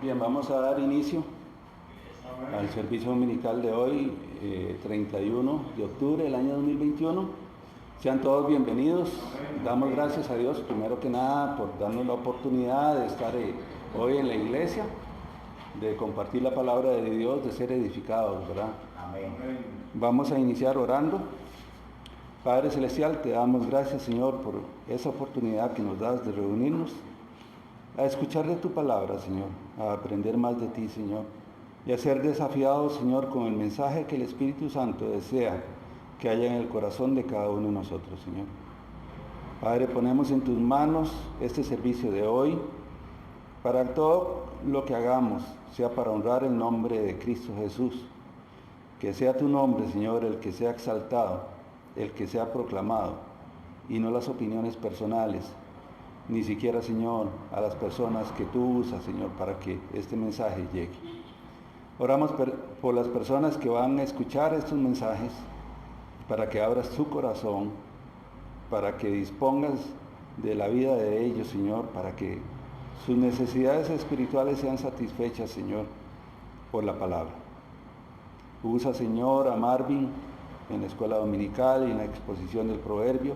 Bien, vamos a dar inicio al servicio dominical de hoy, 31 de octubre del año 2021. Sean todos bienvenidos. Damos gracias a Dios, primero que nada, por darnos la oportunidad de estar hoy en la iglesia, de compartir la palabra de Dios, de ser edificados, ¿verdad? Amén. Vamos a iniciar orando. Padre Celestial, te damos gracias, Señor, por esa oportunidad que nos das de reunirnos, a escuchar de tu palabra, Señor, a aprender más de ti, Señor, y a ser desafiados, Señor, con el mensaje que el Espíritu Santo desea que haya en el corazón de cada uno de nosotros, Señor. Padre, ponemos en tus manos este servicio de hoy, para todo lo que hagamos sea para honrar el nombre de Cristo Jesús, que sea tu nombre, Señor, el que sea exaltado, el que sea proclamado, y no las opiniones personales, ni siquiera, Señor, a las personas que tú usas, Señor, para que este mensaje llegue. Oramos por las personas que van a escuchar estos mensajes, para que abras su corazón, para que dispongas de la vida de ellos, Señor, para que sus necesidades espirituales sean satisfechas, Señor, por la palabra. Usa, Señor, a Marvin en la escuela dominical y en la exposición del proverbio.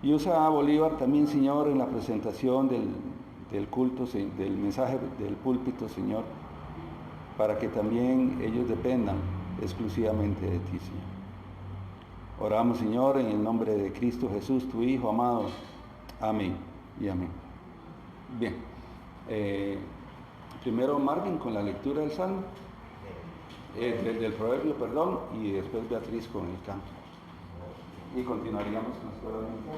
Y usa a Bolívar también, Señor, en la presentación del culto, del mensaje del púlpito, Señor, para que también ellos dependan exclusivamente de ti, Señor. Oramos, Señor, en el nombre de Cristo Jesús, tu Hijo amado. Amén y amén. Bien. Primero Marvin con la lectura del Salmo, del proverbio, perdón, y después Beatriz con el canto. Y continuaríamos con la escuela dominical.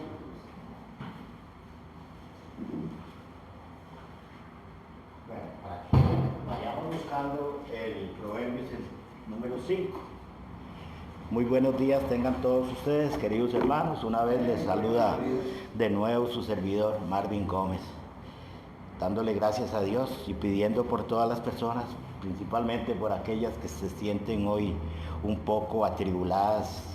Bueno, para que vayamos buscando el proverbio número 5. Muy buenos días tengan todos ustedes, queridos hermanos. Una vez les saluda de nuevo su servidor Marvin Gómez, dándole gracias a Dios y pidiendo por todas las personas, principalmente por aquellas que se sienten hoy un poco atribuladas.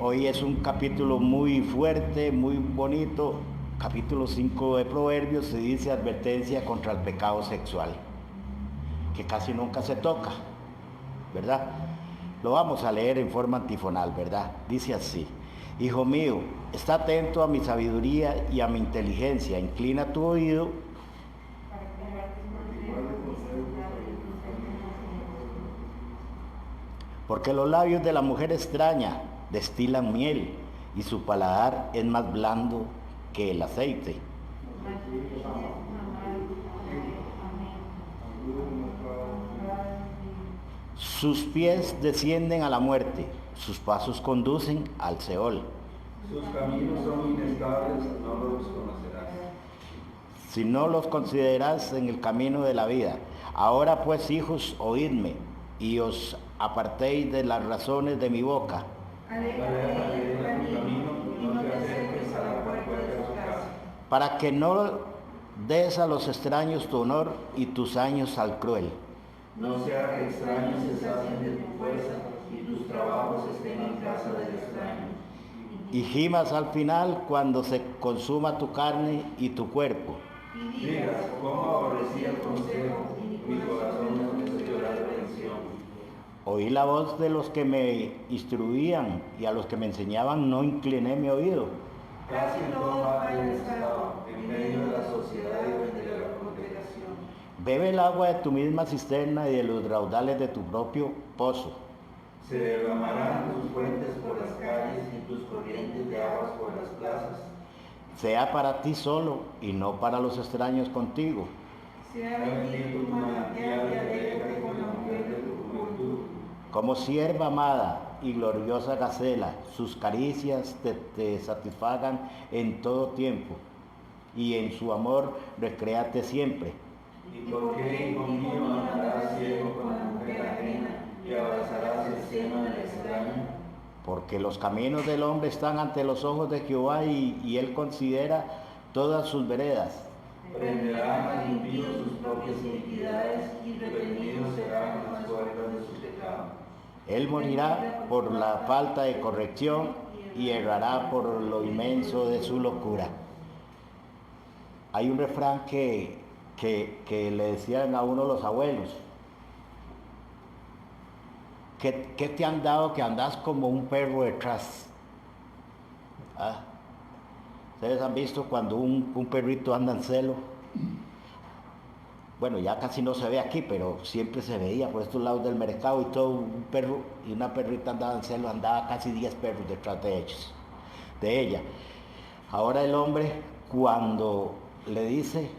Hoy es un capítulo muy fuerte, muy bonito. Capítulo 5 de Proverbios se dice advertencia contra el pecado sexual, que casi nunca se toca, ¿verdad? Lo vamos a leer en forma antifonal, ¿verdad? Dice así: Hijo mío, está atento a mi sabiduría y a mi inteligencia, inclina tu oído porque los labios de la mujer extraña destilan miel y su paladar es más blando que el aceite. Sus pies descienden a la muerte, sus pasos conducen al Seol. Sus caminos son inestables, no los conocerás. Si no los consideras en el camino de la vida. Ahora pues, hijos, oídme, y os apartéis de las razones de mi boca. Para que no des a los extraños tu honor y tus años al cruel. No sea que extraños se saquen de tu fuerza y tus trabajos estén en casa del extraño. y gimas al final cuando se consuma tu carne y tu cuerpo. Y digas, cómo aborrecí el consejo, mi corazón empezó a llorar de tensión. Oí la voz de los que me instruían y a los que me enseñaban no incliné mi oído. Casi en todo valle estaba, en medio de la sociedad y de la congregación. Bebe el agua de tu misma cisterna y de los raudales de tu propio pozo. Se derramarán tus fuentes por las calles y tus corrientes de aguas por las plazas. Sea para ti solo y no para los extraños contigo. Sea bendito tu manantial y alégrate con la mujer de tu juventud. Como sierva amada y gloriosa gacela, sus caricias te satisfagan en todo tiempo, y en su amor recréate siempre. ¿Y por qué, hijo mío, andarás ciego con la mujer ajena y abrazarás el seno del extraño? Porque los caminos del hombre están ante los ojos de Jehová y él considera todas sus veredas. Prenderán al impío sus propias iniquidades y retenidos serán las cuerdas de su pecado. Él morirá por la falta de corrección y errará por lo inmenso de su locura. Hay un refrán que le decían a uno los abuelos: ¿Qué te han dado que andas como un perro detrás? ¿Ah? ¿Ustedes han visto cuando un perrito anda en celo? Bueno, ya casi no se ve aquí, pero siempre se veía por estos lados del mercado y todo un perro y una perrita andaba en celo, andaba casi 10 perros detrás de ella. Ahora el hombre, cuando le dice,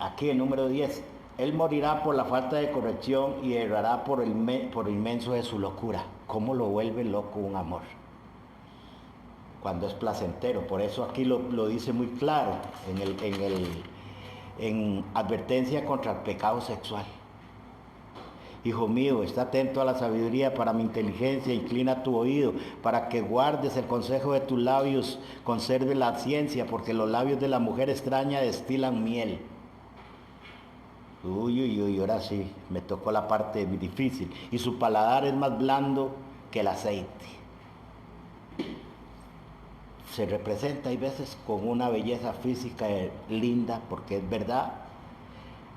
aquí el número 10, él morirá por la falta de corrección y errará por el inmenso de su locura. ¿Cómo lo vuelve loco un amor? Cuando es placentero. Por eso aquí lo dice muy claro en advertencia contra el pecado sexual. Hijo mío, está atento a la sabiduría para mi inteligencia, inclina tu oído, para que guardes el consejo de tus labios, conserve la ciencia, porque los labios de la mujer extraña destilan miel. Uy, ahora sí, me tocó la parte difícil. Y su paladar es más blando que el aceite. Se representa, hay veces, con una belleza física linda, porque es verdad,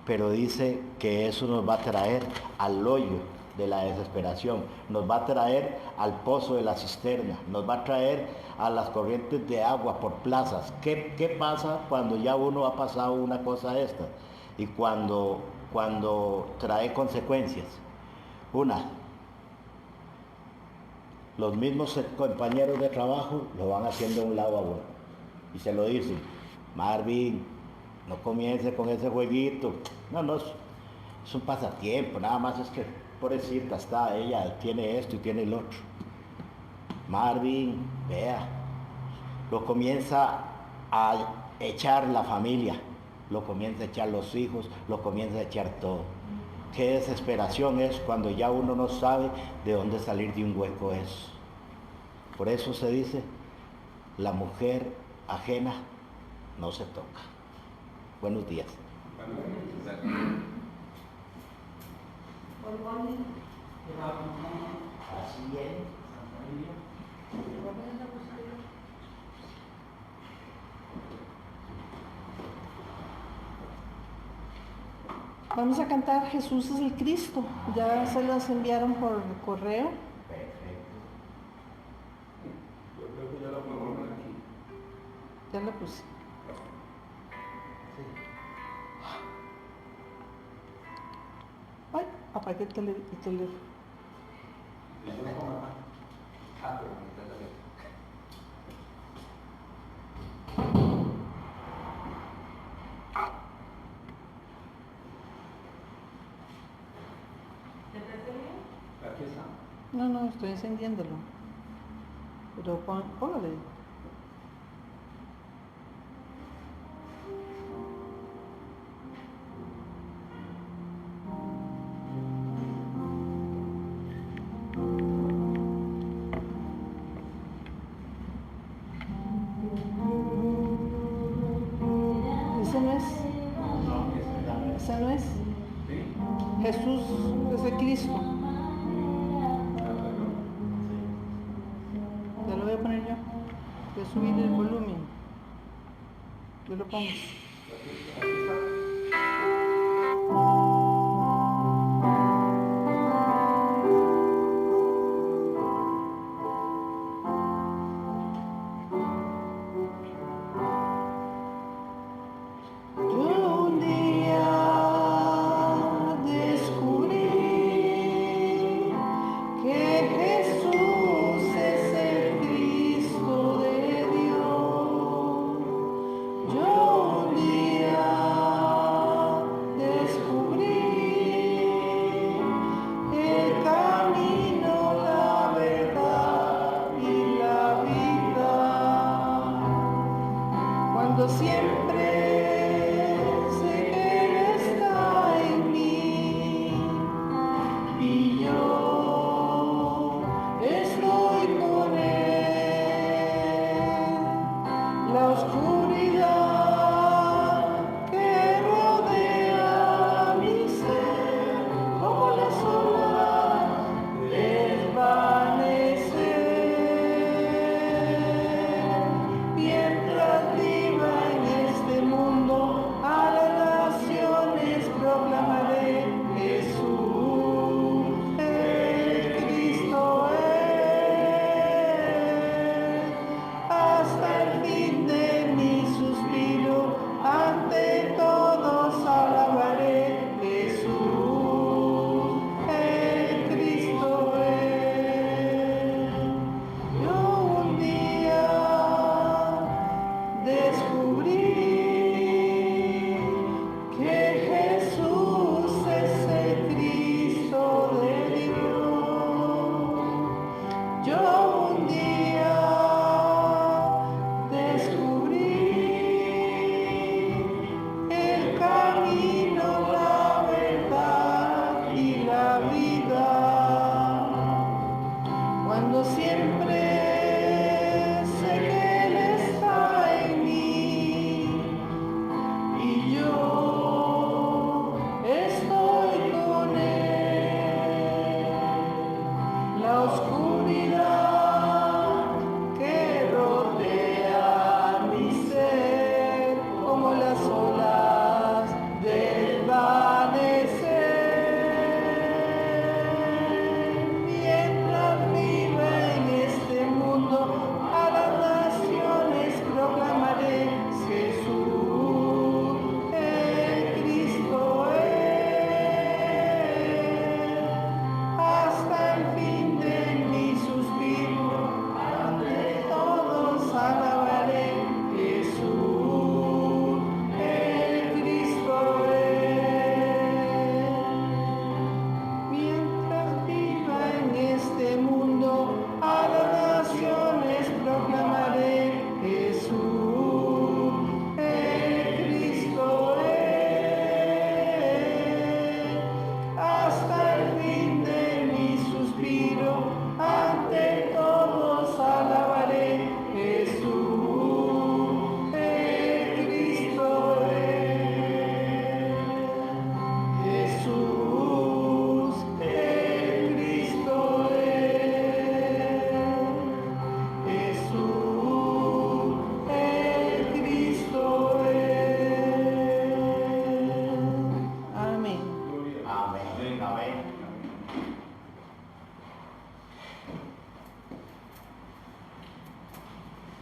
pero dice que eso nos va a traer al hoyo de la desesperación, nos va a traer al pozo de la cisterna, nos va a traer a las corrientes de agua por plazas. ¿Qué pasa cuando ya uno ha pasado una cosa de esta? Y cuando trae consecuencias. Los mismos compañeros de trabajo lo van haciendo a un lado a uno. Y se lo dicen: Marvin, no comience con ese jueguito. No, es un pasatiempo, nada más es que, pobrecita está, ella tiene esto y tiene el otro. Marvin, vea, lo comienza a echar la familia, lo comienza a echar los hijos, lo comienza a echar todo. Qué desesperación es cuando ya uno no sabe de dónde salir de un hueco eso. Por eso se dice, la mujer ajena no se toca. Buenos días. Así es. Vamos a cantar Jesús es el Cristo. Ya se las enviaron por correo. Perfecto. Yo creo que ya lo pongo aquí. Ya la puse. Ay, apagué el teléfono. Aquí está. No, estoy encendiéndolo. Pero póngale. Ese no es. Ese no es. Jesús es el Cristo. Ya lo voy a poner subir el volumen. Yo lo pongo.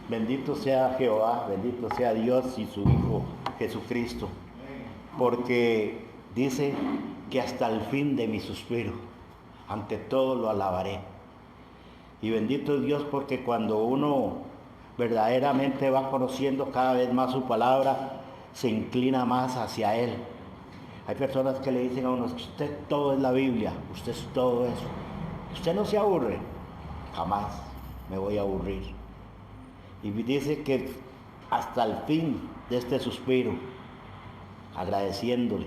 Bendito sea Jehová, bendito sea Dios y su Hijo Jesucristo, porque dice que hasta el fin de mi suspiro, ante todo lo alabaré. Y bendito es Dios porque cuando uno verdaderamente va conociendo cada vez más su palabra, se inclina más hacia Él. Hay personas que le dicen a uno, que usted todo es la Biblia, usted es todo eso. Usted no se aburre, jamás me voy a aburrir. Y dice que hasta el fin de este suspiro, agradeciéndole,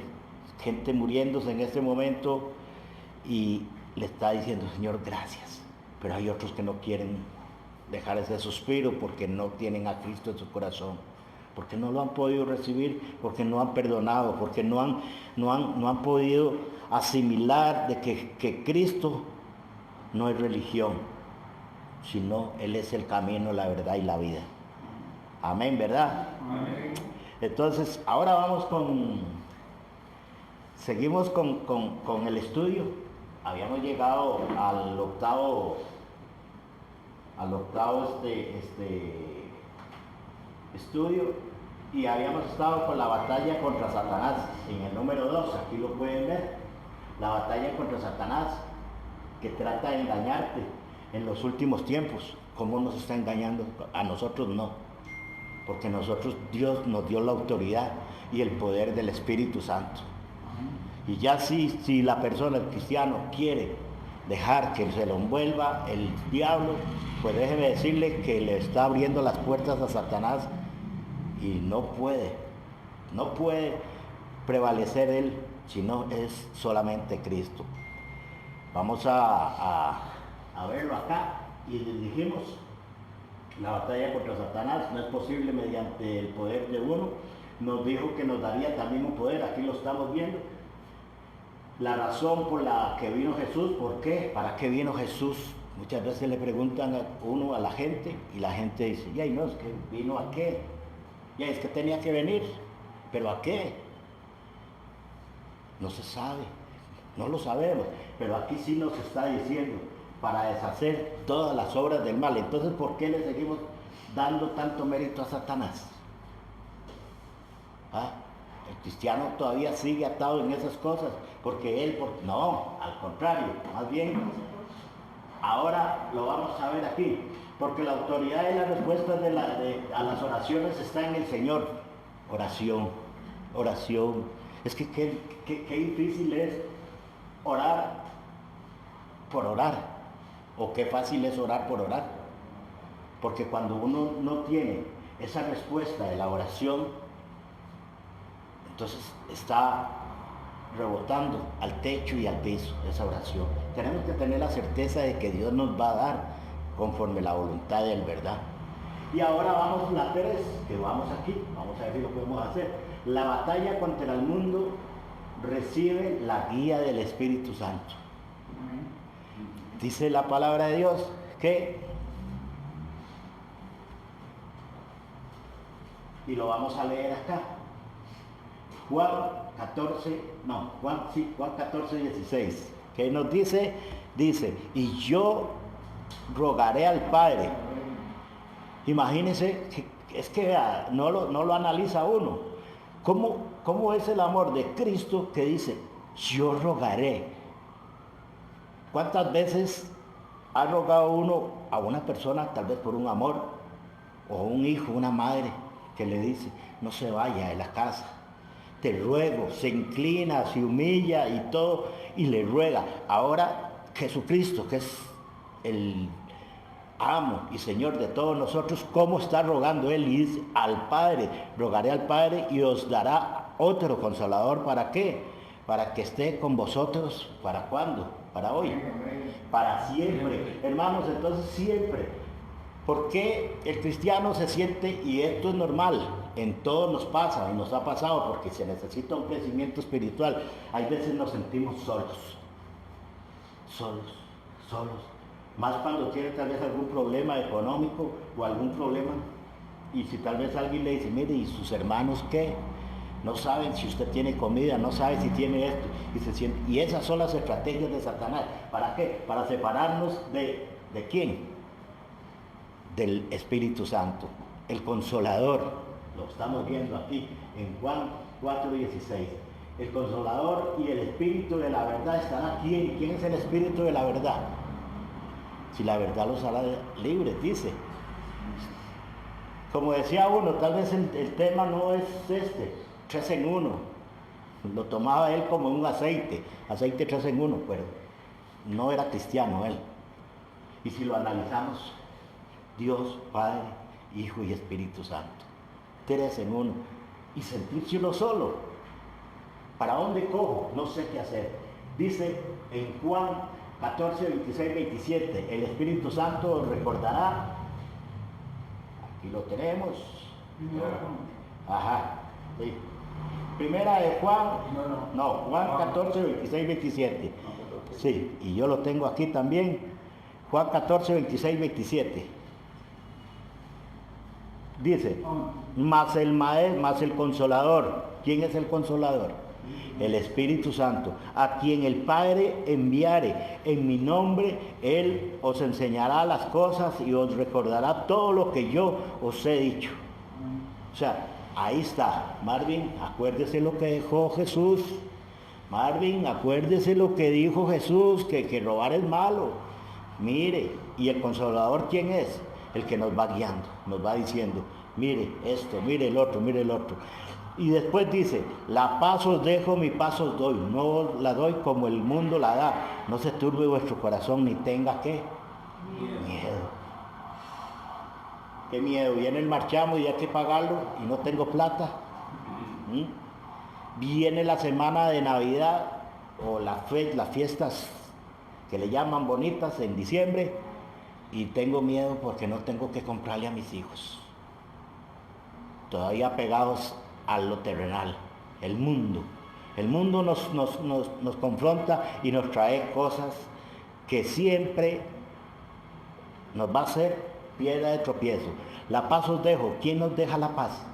gente muriéndose en este momento y le está diciendo, Señor, gracias. Pero hay otros que no quieren dejar ese suspiro porque no tienen a Cristo en su corazón, porque no lo han podido recibir, porque no han perdonado, porque no han podido asimilar de que Cristo no es religión, sino Él es el camino, la verdad y la vida. Amén, ¿verdad? Amén. Entonces, ahora seguimos con el estudio. Habíamos llegado al octavo estudio y habíamos estado con la batalla contra Satanás en el número 2, aquí lo pueden ver, la batalla contra Satanás que trata de engañarte en los últimos tiempos. ¿Cómo nos está engañando? A nosotros no, porque nosotros, Dios nos dio la autoridad y el poder del Espíritu Santo. Y ya si la persona, el cristiano, quiere dejar que se lo envuelva el diablo, pues déjeme decirle que le está abriendo las puertas a Satanás y no puede prevalecer él si no es solamente Cristo. Vamos a verlo acá y les dijimos, la batalla contra Satanás no es posible mediante el poder de uno. Nos dijo que nos daría también un poder, aquí lo estamos viendo. La razón por la que vino Jesús, ¿por qué? ¿Para qué vino Jesús? Muchas veces le preguntan a la gente y la gente dice, ya, no, es que vino a qué, ya, es que tenía que venir, pero ¿a qué? No se sabe, no lo sabemos, pero aquí sí nos está diciendo, para deshacer todas las obras del mal. Entonces, ¿por qué le seguimos dando tanto mérito a Satanás? ¿Ah? El cristiano todavía sigue atado en esas cosas, porque no, al contrario, más bien, ahora lo vamos a ver aquí, porque la autoridad y las respuestas a las oraciones está en el Señor. Oración. Es que qué difícil es orar por orar, o qué fácil es orar por orar, porque cuando uno no tiene esa respuesta de la oración, entonces está rebotando al techo y al piso esa oración. Tenemos que tener la certeza de que Dios nos va a dar conforme la voluntad de Él, ¿verdad? Y ahora vamos a la 3, que vamos aquí, vamos a ver si lo podemos hacer. La batalla contra el mundo recibe la guía del Espíritu Santo. Dice la palabra de Dios que, y lo vamos a leer acá, Juan 14, 16, que nos dice, y yo rogaré al Padre. Imagínense, es que no lo analiza uno. ¿Cómo es el amor de Cristo que dice, yo rogaré? ¿Cuántas veces ha rogado uno a una persona, tal vez por un amor, o un hijo, una madre, que le dice, no se vaya de la casa? Te ruego, se inclina, se humilla y todo, y le ruega. Ahora Jesucristo, que es el amo y Señor de todos nosotros, ¿cómo está rogando Él? Y dice, al Padre, rogaré al Padre y os dará otro Consolador. ¿Para qué? Para que esté con vosotros. ¿Para cuándo? Para hoy. Para siempre. Hermanos, entonces siempre. ¿Por qué el cristiano se siente, y esto es normal, en todos nos pasa y nos ha pasado, porque se necesita un crecimiento espiritual, hay veces nos sentimos solos, más cuando tiene tal vez algún problema económico o algún problema, y si tal vez alguien le dice, mire, ¿y sus hermanos qué? No saben si usted tiene comida, no sabe si tiene esto, y se siente, y esas son las estrategias de Satanás. ¿Para qué? Para separarnos ¿de quién? Del Espíritu Santo, el Consolador. Lo estamos viendo aquí en Juan 4:16. El Consolador y el Espíritu de la verdad están aquí. ¿Quién es el Espíritu de la verdad? Si la verdad los hará libres, dice. Como decía uno, tal vez el tema no es 3 en 1. Lo tomaba él como un aceite 3 en 1, pero no era cristiano él. Y si lo analizamos, Dios, Padre, Hijo y Espíritu Santo. 3 en 1. Y sentirse uno solo. ¿Para dónde cojo? No sé qué hacer. Dice en Juan 14, 26, 27, el Espíritu Santo os recordará. Aquí lo tenemos. Ajá. Sí. Primera de Juan. No, Juan 14, 26, 27. Sí, y yo lo tengo aquí también. Juan 14, 26, 27. Dice, más el Consolador. ¿Quién es el Consolador? El Espíritu Santo, a quien el Padre enviare en mi nombre, Él os enseñará las cosas y os recordará todo lo que yo os he dicho. O sea, ahí está. Marvin, acuérdese lo que dejó Jesús. Marvin, acuérdese lo que dijo Jesús, que robar es malo. Mire, ¿y el Consolador quién es? El que nos va guiando, nos va diciendo, mire esto, mire el otro, mire el otro. Y después dice, la paz os dejo, mi paz os doy, no la doy como el mundo la da. No se turbe vuestro corazón ni tenga ¿qué? Miedo. ¿Qué miedo? Viene el marchamo y hay que pagarlo y no tengo plata. Viene la semana de Navidad o las fiestas que le llaman bonitas en diciembre y tengo miedo porque no tengo que comprarle a mis hijos. Todavía pegados a lo terrenal, el mundo. El mundo nos confronta y nos trae cosas que siempre nos va a hacer piedra de tropiezo. La paz os dejo. ¿Quién nos deja la paz?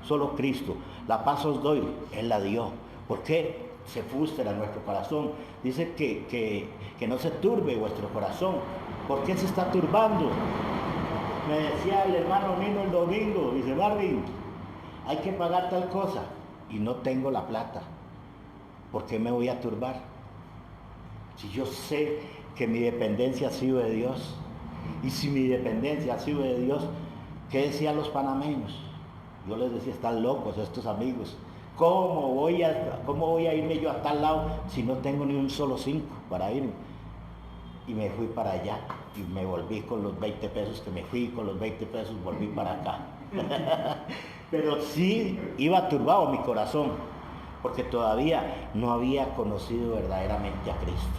Solo Cristo. La paz os doy. Él la dio. ¿Por qué se frustra nuestro corazón? Dice que no se turbe vuestro corazón. ¿Por qué se está turbando? Me decía el hermano Nino el domingo, dice, Marvin, hay que pagar tal cosa y no tengo la plata. ¿Por qué me voy a turbar? Si yo sé que mi dependencia ha sido de Dios. Y si mi dependencia ha sido de Dios, ¿qué decían los panameños? Yo les decía, están locos estos amigos. ¿Cómo voy a irme yo a tal lado si no tengo ni un solo 5 para irme? Y me fui para allá y me volví con los 20 pesos que me fui, con los 20 pesos volví para acá. Pero sí iba turbado mi corazón, porque todavía no había conocido verdaderamente a Cristo.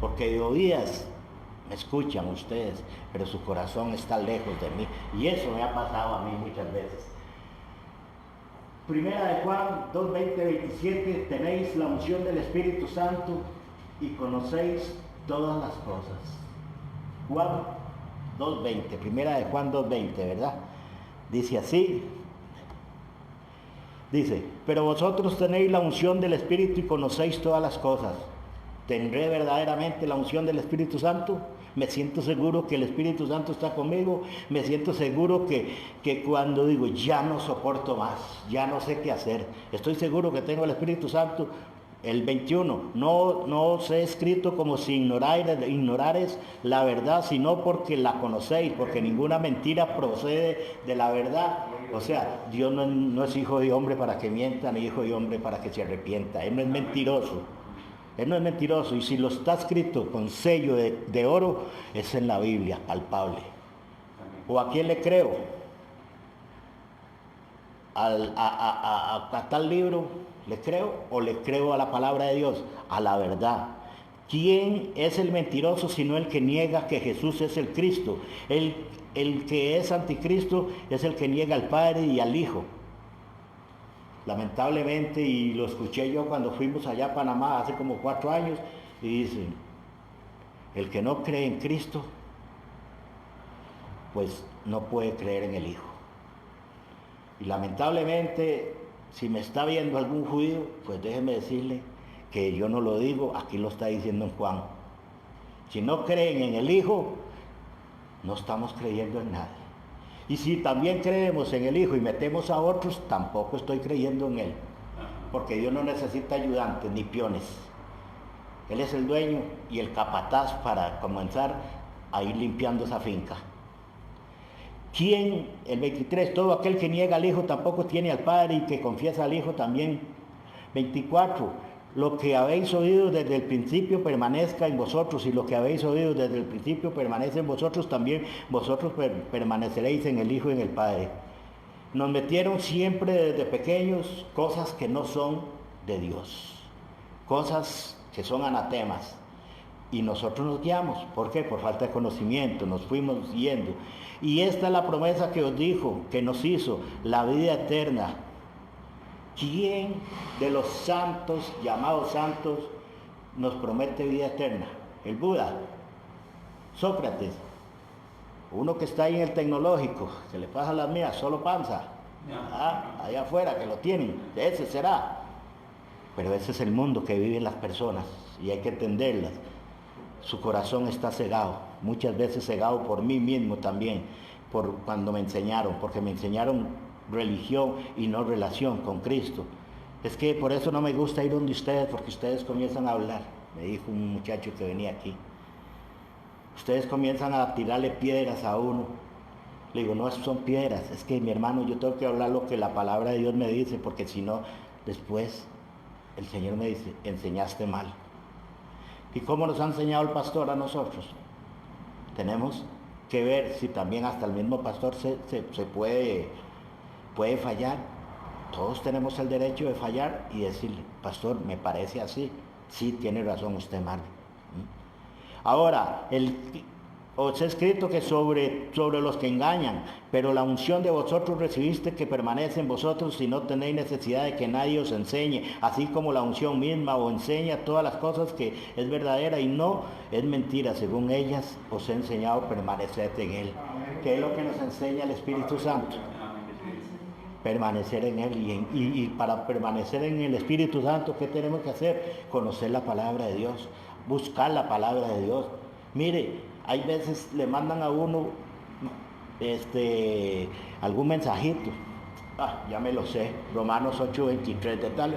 Porque de oídas me escuchan ustedes, pero su corazón está lejos de mí. Y eso me ha pasado a mí muchas veces. Primera de Juan 2, 20, 27, tenéis la unción del Espíritu Santo y conocéis todas las cosas. Juan 2.20, primera de Juan 2.20, ¿verdad? Dice así, dice, pero vosotros tenéis la unción del Espíritu y conocéis todas las cosas. ¿Tendré verdaderamente la unción del Espíritu Santo? Me siento seguro que el Espíritu Santo está conmigo. Me siento seguro que cuando digo, ya no soporto más, ya no sé qué hacer, estoy seguro que tengo el Espíritu Santo. El 21, no os he escrito como si ignorares la verdad, sino porque la conocéis, porque ninguna mentira procede de la verdad. O sea, Dios no es hijo de hombre para que mienta, ni hijo de hombre para que se arrepienta. Él no es mentiroso. Él no es mentiroso. Y si lo está escrito con sello de oro, es en la Biblia, palpable. ¿O a quién le creo? ¿A tal libro le creo o le creo a la palabra de Dios? A la verdad. ¿Quién es el mentiroso sino el que niega que Jesús es el Cristo? El que es anticristo es el que niega al Padre y al Hijo. Lamentablemente, y lo escuché yo cuando fuimos allá a Panamá hace como 4 años, y dicen, el que no cree en Cristo, pues no puede creer en el Hijo. Y lamentablemente, si me está viendo algún judío, pues déjeme decirle que yo no lo digo, aquí lo está diciendo en Juan. Si no creen en el Hijo, no estamos creyendo en nadie. Y si también creemos en el Hijo y metemos a otros, tampoco estoy creyendo en Él. Porque Dios no necesita ayudantes ni peones. Él es el dueño y el capataz para comenzar a ir limpiando esa finca. ¿Quién? El 23, todo aquel que niega al Hijo tampoco tiene al Padre, y que confiesa al Hijo también. 24, lo que habéis oído desde el principio permanezca en vosotros, y lo que habéis oído desde el principio permanece en vosotros, también vosotros permaneceréis en el Hijo y en el Padre. Nos metieron siempre desde pequeños cosas que no son de Dios, cosas que son anatemas, y nosotros nos guiamos. ¿Por qué? Por falta de conocimiento, nos fuimos yendo. Y esta es la promesa que os dijo, que nos hizo, la vida eterna. ¿Quién de los santos, llamados santos, nos promete vida eterna? El Buda, Sócrates, Uno que está ahí en el tecnológico, que le pasa las mías, solo panza. Allá afuera que lo tienen, ese será. Pero ese es el mundo que viven las personas y hay que entenderlas. Su corazón está cegado, muchas veces cegado por mí mismo también, por cuando me enseñaron, porque me enseñaron religión y no relación con Cristo. Es que por eso no me gusta ir donde ustedes, porque ustedes comienzan a hablar, me dijo un muchacho que venía aquí. Ustedes comienzan a tirarle piedras a uno. Le digo, no son piedras, es que mi hermano, yo tengo que hablar lo que la palabra de Dios me dice, porque si no, después el Señor me dice, enseñaste mal. ¿Y cómo nos ha enseñado el pastor a nosotros? Tenemos que ver si también hasta el mismo pastor se puede fallar. Todos tenemos el derecho de fallar y decirle, pastor, me parece así. Sí, tiene razón, usted mal. Ahora, os he escrito que sobre los que engañan, pero la unción de vosotros recibiste que permanece en vosotros y no tenéis necesidad de que nadie os enseñe, así como la unción misma os enseña todas las cosas que es verdadera y no es mentira, según ellas os he enseñado, permaneced en él. ¿Qué es lo que nos enseña el Espíritu Santo? Permanecer en él y para permanecer en el Espíritu Santo, ¿qué tenemos que hacer? Conocer la palabra de Dios, buscar la palabra de Dios. Mire, hay veces le mandan a uno algún mensajito, ya me lo sé, Romanos 8:23 de tal,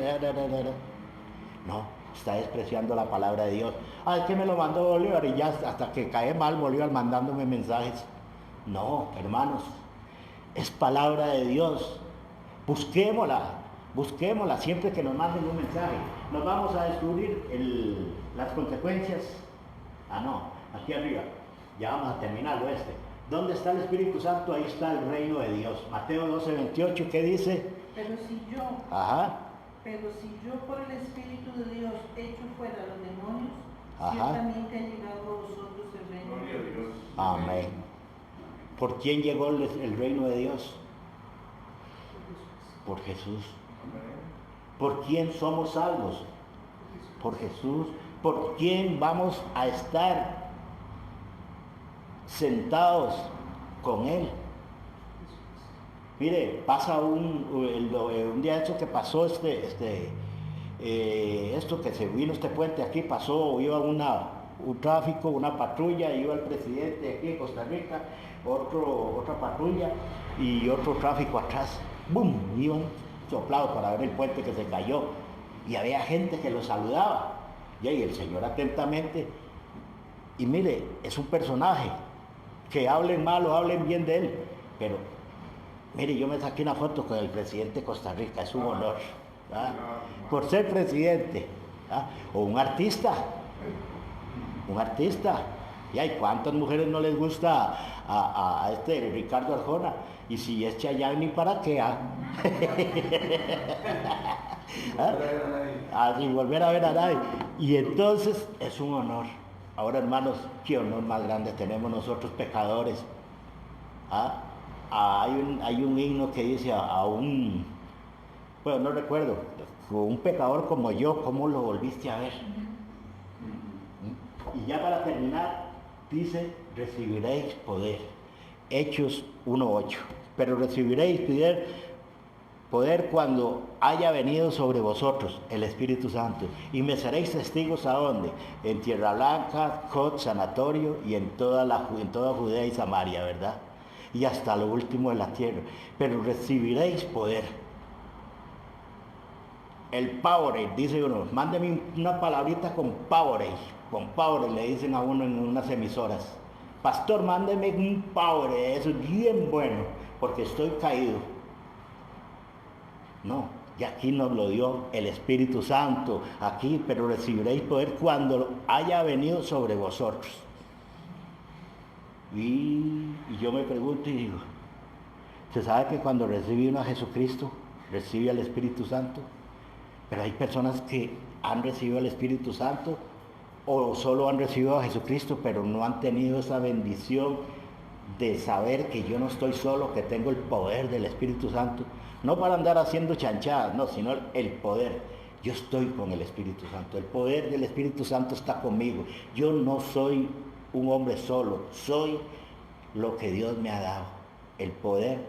no, está despreciando la palabra de Dios. Es que me lo mandó Bolívar y ya hasta que cae mal Bolívar mandándome mensajes. No, hermanos, es palabra de Dios. Busquémosla siempre que nos manden un mensaje. Nos vamos a descubrir las consecuencias. No, aquí arriba, ya vamos a terminarlo ¿Dónde está el Espíritu Santo? Ahí está el reino de Dios. Mateo 12:28, ¿qué dice? Pero si yo por el Espíritu de Dios echo fuera a los demonios, ciertamente ha llegado a vosotros el reino de Dios. Amén. ¿Por quién llegó el reino de Dios? Por Jesús. ¿Por quién somos salvos? Por Jesús. ¿Por quién vamos a estar sentados con Él? Mire, pasa un día esto que pasó, esto que se vino este puente aquí, pasó, iba un tráfico, una patrulla, iba el presidente aquí en Costa Rica, otra patrulla y otro tráfico atrás. ¡Bum! Iban soplados para ver el puente que se cayó y había gente que lo saludaba. Y ahí el Señor atentamente, y mire, es un personaje, que hablen mal o hablen bien de él, pero mire, yo me saqué una foto con el presidente de Costa Rica, es un honor, por ser presidente, o un artista, y hay cuántas mujeres no les gusta a Ricardo Arjona, y si es Chayanne, ni para qué, sin volver a ver a nadie. Y entonces es un honor. Ahora, hermanos, qué honor más grande tenemos nosotros pecadores. Hay un himno que dice no recuerdo, un pecador como yo, ¿cómo lo volviste a ver? Y ya para terminar, dice, recibiréis poder. Hechos 1:8. Pero recibiréis poder cuando haya venido sobre vosotros el Espíritu Santo, y me seréis testigos ¿a dónde? En Tierra Blanca, Cot, Sanatorio y en toda Judea y Samaria, ¿verdad? Y hasta lo último de la tierra. Pero recibiréis poder. El Powerade, dice uno, mándeme una palabrita con Powerade, le dicen a uno en unas emisoras. Pastor, mándeme un Powerade, eso es bien bueno, porque estoy caído. No, y aquí nos lo dio el Espíritu Santo, aquí, pero recibiréis poder cuando haya venido sobre vosotros. Y yo me pregunto y digo, ¿se sabe que cuando recibe uno a Jesucristo, recibe al Espíritu Santo? Pero hay personas que han recibido al Espíritu Santo o solo han recibido a Jesucristo, pero no han tenido esa bendición de saber que yo no estoy solo, que tengo el poder del Espíritu Santo. No para andar haciendo chanchadas, no, sino el poder. Yo estoy con el Espíritu Santo, el poder del Espíritu Santo está conmigo. Yo no soy un hombre solo, soy lo que Dios me ha dado, el poder,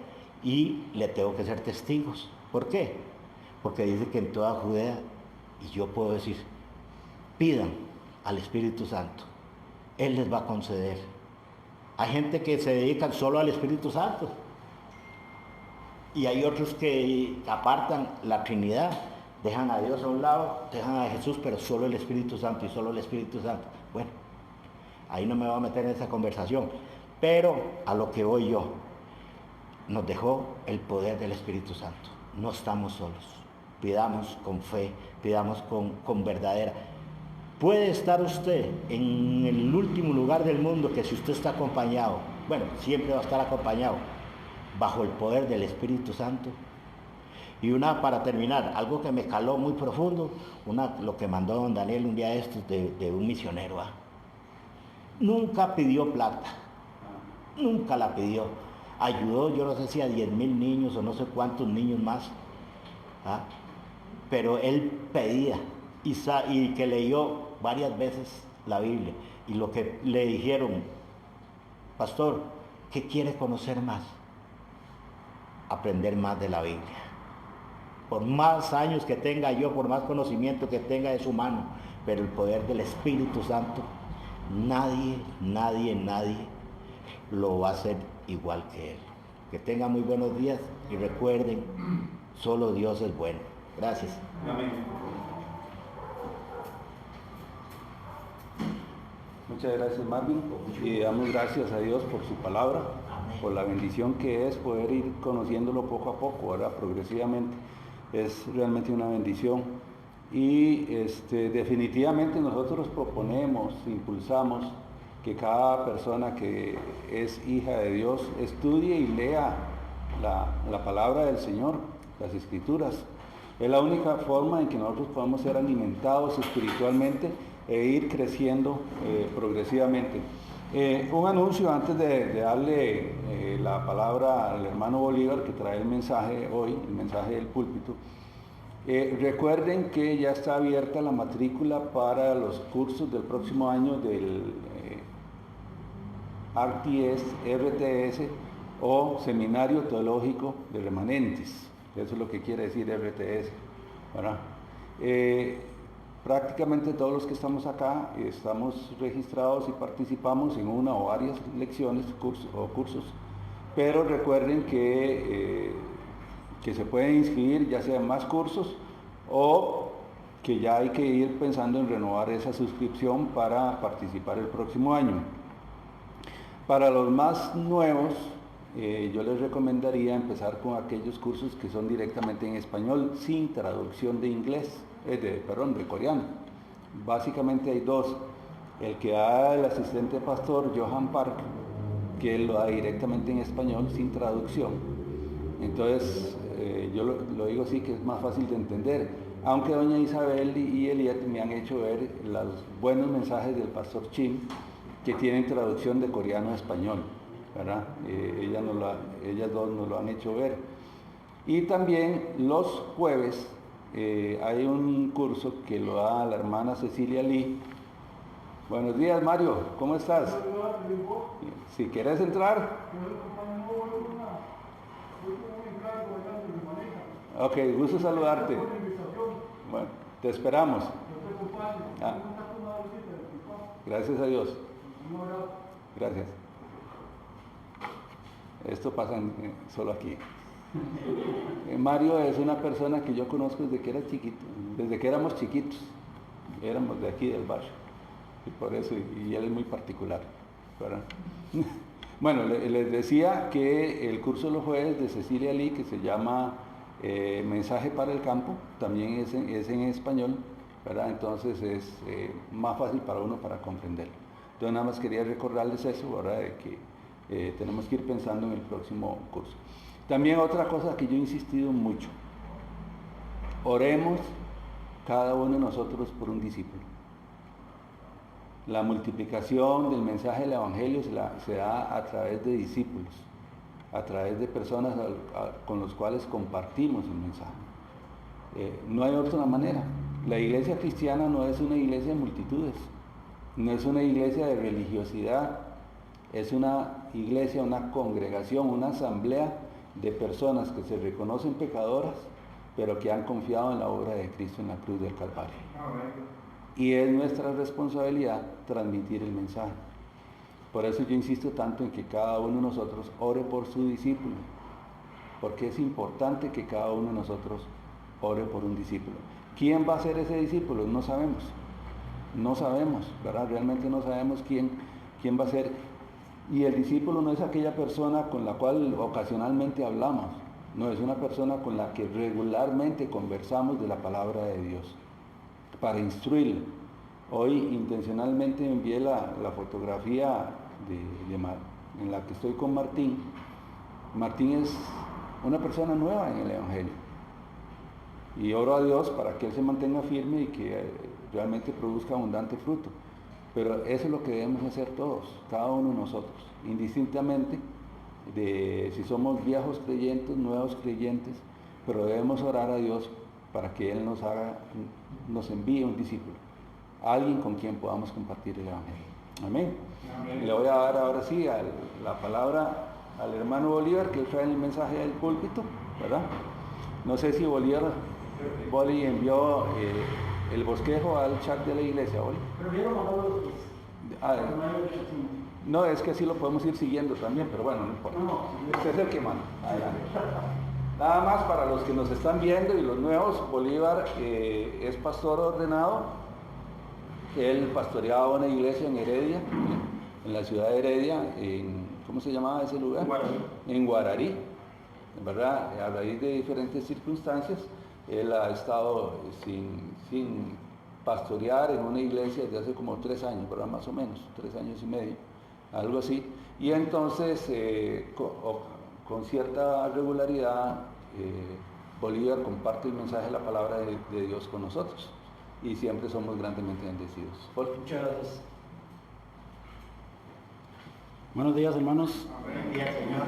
y le tengo que ser testigos. ¿Por qué? Porque dice que en toda Judea, y yo puedo decir, pidan al Espíritu Santo, Él les va a conceder. Hay gente que se dedica solo al Espíritu Santo, y hay otros que apartan la Trinidad, dejan a Dios a un lado, dejan a Jesús, pero solo el Espíritu Santo y solo el Espíritu Santo. Bueno, ahí no me voy a meter en esa conversación, pero a lo que voy yo, nos dejó el poder del Espíritu Santo. No estamos solos. Pidamos con fe, pidamos con verdadera. Puede estar usted en el último lugar del mundo, que si usted está acompañado, bueno, siempre va a estar acompañado, bajo el poder del Espíritu Santo. Y para terminar, algo que me caló muy profundo, lo que mandó don Daniel un día de estos de un misionero. Nunca pidió plata, nunca la pidió. Ayudó, yo no sé si a 10,000 niños o no sé cuántos niños más. Pero él pedía y que leyó varias veces la Biblia. Y lo que le dijeron, pastor, ¿qué quiere conocer más? Aprender más de la Biblia. Por más años que tenga yo, por más conocimiento que tenga, es humano, pero el poder del Espíritu Santo, nadie lo va a hacer igual que Él. Que tengan muy buenos días y recuerden, solo Dios es bueno. Gracias. Amén. Muchas gracias, Marvin, y damos gracias a Dios por su palabra, por la bendición que es poder ir conociéndolo poco a poco, ¿verdad? Progresivamente. Es realmente una bendición y definitivamente nosotros proponemos, impulsamos que cada persona que es hija de Dios estudie y lea la palabra del Señor, las Escrituras. Es la única forma en que nosotros podemos ser alimentados espiritualmente e ir creciendo progresivamente. Un anuncio antes de darle la palabra al hermano Bolívar, que trae el mensaje hoy, el mensaje del púlpito. Recuerden que ya está abierta la matrícula para los cursos del próximo año del RTS o Seminario Teológico de Remanentes. Eso es lo que quiere decir RTS, ¿verdad? Prácticamente todos los que estamos acá estamos registrados y participamos en una o varias lecciones, cursos, pero recuerden que se pueden inscribir ya sea en más cursos o que ya hay que ir pensando en renovar esa suscripción para participar el próximo año. Para los más nuevos, yo les recomendaría empezar con aquellos cursos que son directamente en español, sin traducción de inglés. De coreano. Básicamente hay dos. El que da el asistente pastor Johan Park, que él lo da directamente en español sin traducción. Entonces, yo lo digo así, que es más fácil de entender. Aunque doña Isabel y Eliet me han hecho ver los buenos mensajes del pastor Chim, que tienen traducción de coreano a español, ¿verdad? Ellas dos nos lo han hecho ver. Y también los jueves, hay un curso que lo da la hermana Cecilia Lee. Buenos días, Mario, ¿cómo estás? Si quieres entrar. Ok, gusto saludarte. Bueno, te esperamos. Gracias a Dios. Gracias. Esto pasa solo aquí. Mario es una persona que yo conozco desde que era chiquito, desde que éramos chiquitos, éramos de aquí del barrio, y por eso, y él es muy particular, ¿verdad? Bueno, les decía que el curso de los jueves de Cecilia Lee, que se llama Mensaje para el Campo, también es en español, ¿verdad? Entonces es más fácil para uno para comprenderlo. Entonces nada más quería recordarles eso, ¿verdad? De que tenemos que ir pensando en el próximo curso. También otra cosa que yo he insistido mucho, oremos cada uno de nosotros por un discípulo. La multiplicación del mensaje del Evangelio se da a través de discípulos, a través de personas con los cuales compartimos el mensaje. No hay otra manera. La iglesia cristiana no es una iglesia de multitudes, no es una iglesia de religiosidad, es una iglesia, una congregación, una asamblea de personas que se reconocen pecadoras, pero que han confiado en la obra de Cristo en la cruz del Calvario. Y es nuestra responsabilidad transmitir el mensaje. Por eso yo insisto tanto en que cada uno de nosotros ore por su discípulo, porque es importante que cada uno de nosotros ore por un discípulo. ¿Quién va a ser ese discípulo? No sabemos. No sabemos, ¿verdad? Realmente no sabemos quién va a ser. Y el discípulo no es aquella persona con la cual ocasionalmente hablamos, no, es una persona con la que regularmente conversamos de la palabra de Dios, para instruirle. Hoy intencionalmente envié la fotografía en la que estoy con Martín. Martín es una persona nueva en el Evangelio. Y oro a Dios para que él se mantenga firme y que realmente produzca abundante fruto. Pero eso es lo que debemos hacer todos, cada uno de nosotros, indistintamente de si somos viejos creyentes, nuevos creyentes, pero debemos orar a Dios para que Él nos envíe un discípulo, alguien con quien podamos compartir el Evangelio. Amén. Amén. Y le voy a dar ahora sí la palabra al hermano Bolívar, que trae el mensaje del púlpito, ¿verdad? No sé si Boli envió el bosquejo al chat de la iglesia, Boli. No, es que así lo podemos ir siguiendo también, pero bueno, no importa. Usted es el que manda. Adelante. Nada más para los que nos están viendo y los nuevos, Bolívar es pastor ordenado. Él pastoreaba una iglesia en Heredia, en la ciudad de Heredia, ¿cómo se llamaba ese lugar? En Guararí. En verdad, a raíz de diferentes circunstancias, él ha estado sin pastorear en una iglesia desde hace como 3 años, ¿verdad? Más o menos, 3 años y medio, algo así. Y entonces, con cierta regularidad, Bolívar comparte el mensaje de la palabra de Dios con nosotros. Y siempre somos grandemente bendecidos. Muchas gracias. Buenos días, hermanos. Buenos días, Señor.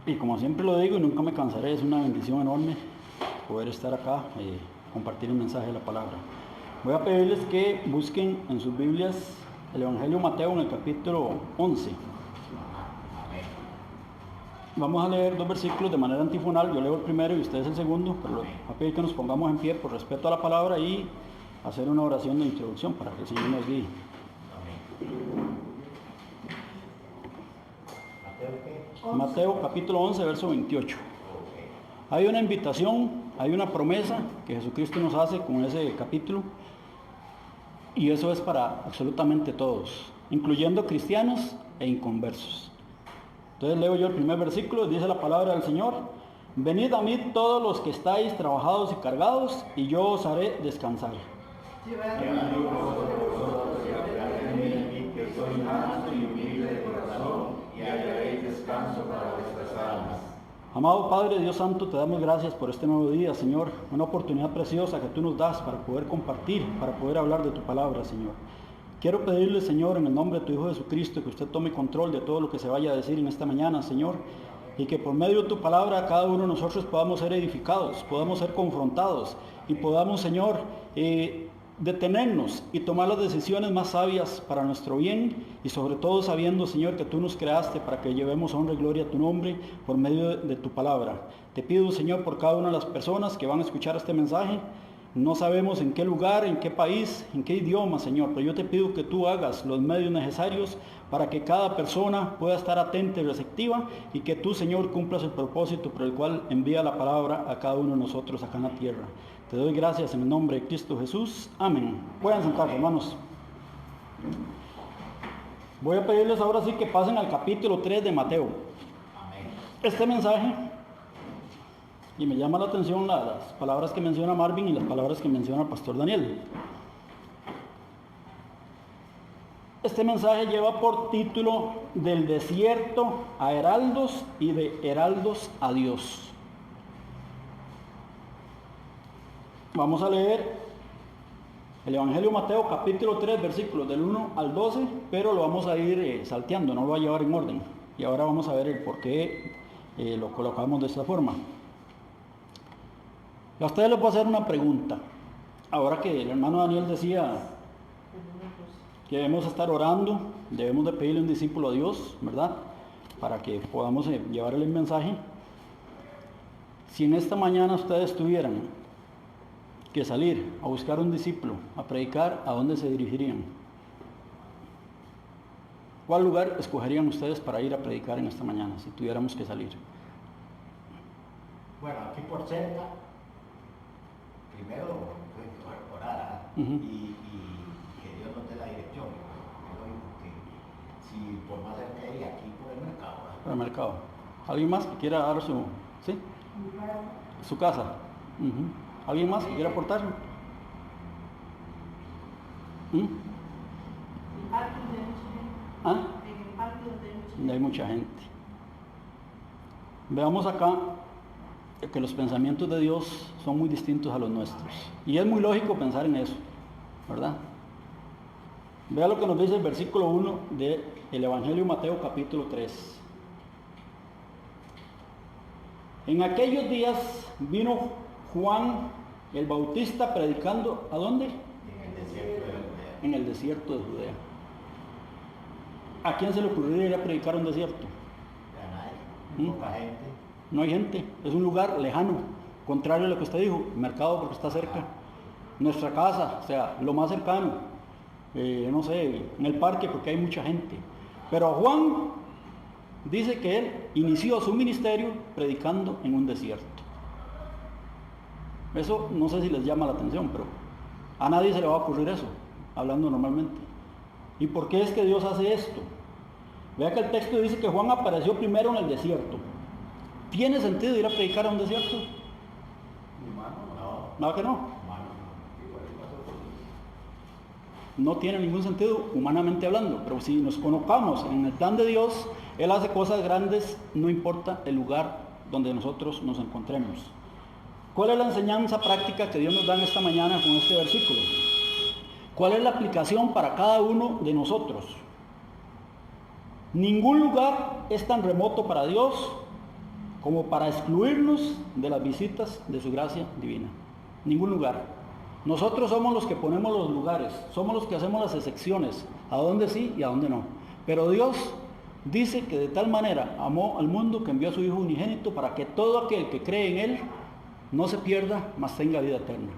Y como siempre lo digo y nunca me cansaré, es una bendición enorme poder estar acá y compartir el mensaje de la palabra. Voy a pedirles que busquen en sus Biblias el Evangelio de Mateo en el capítulo 11. Vamos a leer 2 versículos de manera antifonal. Yo leo el primero y ustedes el segundo, pero voy a pedir que nos pongamos en pie por respeto a la palabra y hacer una oración de introducción para que el Señor nos guíe. Mateo capítulo 11, verso 28. Hay una invitación, hay una promesa que Jesucristo nos hace con ese capítulo, y eso es para absolutamente todos, incluyendo cristianos e inconversos. Entonces leo yo el primer versículo, dice la palabra del Señor: venid a mí todos los que estáis trabajados y cargados, y yo os haré descansar. Que soy manso y humilde de corazón, y hallaréis descanso para vuestras almas. Amado Padre, Dios Santo, te damos gracias por este nuevo día, Señor, una oportunidad preciosa que tú nos das para poder compartir, para poder hablar de tu palabra, Señor. Quiero pedirle, Señor, en el nombre de tu Hijo Jesucristo, que usted tome control de todo lo que se vaya a decir en esta mañana, Señor, y que por medio de tu palabra cada uno de nosotros podamos ser edificados, podamos ser confrontados y podamos, Señor, detenernos y tomar las decisiones más sabias para nuestro bien, y sobre todo sabiendo, Señor, que tú nos creaste para que llevemos honra y gloria a tu nombre por medio de tu palabra. Te pido, Señor, por cada una de las personas que van a escuchar este mensaje. No sabemos en qué lugar, en qué país, en qué idioma, Señor, pero yo te pido que tú hagas los medios necesarios para que cada persona pueda estar atenta y receptiva, y que tú, Señor, cumplas el propósito por el cual envía la palabra a cada uno de nosotros acá en la tierra. Te doy gracias en el nombre de Cristo Jesús. Amén. Pueden sentarse, hermanos. Voy a pedirles ahora sí que pasen al capítulo 3 de Mateo. Este mensaje, y me llama la atención las palabras que menciona Marvin y las palabras que menciona el pastor Daniel. Este mensaje lleva por título: del desierto a heraldos y de heraldos a Dios. Vamos a leer el Evangelio de Mateo capítulo 3, versículos del 1 al 12, pero lo vamos a ir salteando, no lo va a llevar en orden. Y ahora vamos a ver el por qué lo colocamos de esta forma. A ustedes les voy a hacer una pregunta. Ahora que el hermano Daniel decía que debemos estar orando, debemos de pedirle un discípulo a Dios, ¿verdad? Para que podamos llevarle el mensaje. Si en esta mañana ustedes tuvieran que salir a buscar un discípulo, a predicar, ¿a dónde se dirigirían? ¿Cuál lugar escogerían ustedes para ir a predicar en esta mañana, si tuviéramos que salir? Bueno, aquí por cerca, primero orar y que Dios nos dé la dirección. Es lógico que si por más cerca de aquí por el mercado. Por el mercado. ¿Alguien más que quiera dar su casa? ¿Alguien más que quiera aportar? ¿Ah? Donde hay mucha gente. Veamos acá que los pensamientos de Dios son muy distintos a los nuestros. Y es muy lógico pensar en eso, ¿verdad? Vea lo que nos dice el versículo 1 del Evangelio de Mateo capítulo 3. En aquellos días vino Juan el Bautista predicando, ¿a dónde? En el desierto de Judea. ¿A quién se le ocurriría ir a predicar a un desierto? A nadie, poca gente. No hay gente, es un lugar lejano, contrario a lo que usted dijo, el mercado porque está cerca, nuestra casa, o sea, lo más cercano, no sé, en el parque porque hay mucha gente. Pero Juan dice que él inició su ministerio predicando en un desierto. Eso no sé si les llama la atención, pero a nadie se le va a ocurrir eso, hablando normalmente. ¿Y por qué es que Dios hace esto? Vea que el texto dice que Juan apareció primero en el desierto. ¿Tiene sentido ir a predicar a un desierto? Nada que no. No tiene ningún sentido humanamente hablando, pero si nos colocamos en el plan de Dios, Él hace cosas grandes, no importa el lugar donde nosotros nos encontremos. ¿Cuál es la enseñanza práctica que Dios nos da en esta mañana con este versículo? ¿Cuál es la aplicación para cada uno de nosotros? Ningún lugar es tan remoto para Dios como para excluirnos de las visitas de su gracia divina. Ningún lugar. Nosotros somos los que ponemos los lugares, somos los que hacemos las excepciones, a dónde sí y a dónde no. Pero Dios dice que de tal manera amó al mundo que envió a su Hijo unigénito para que todo aquel que cree en Él no se pierda, mas tenga vida eterna.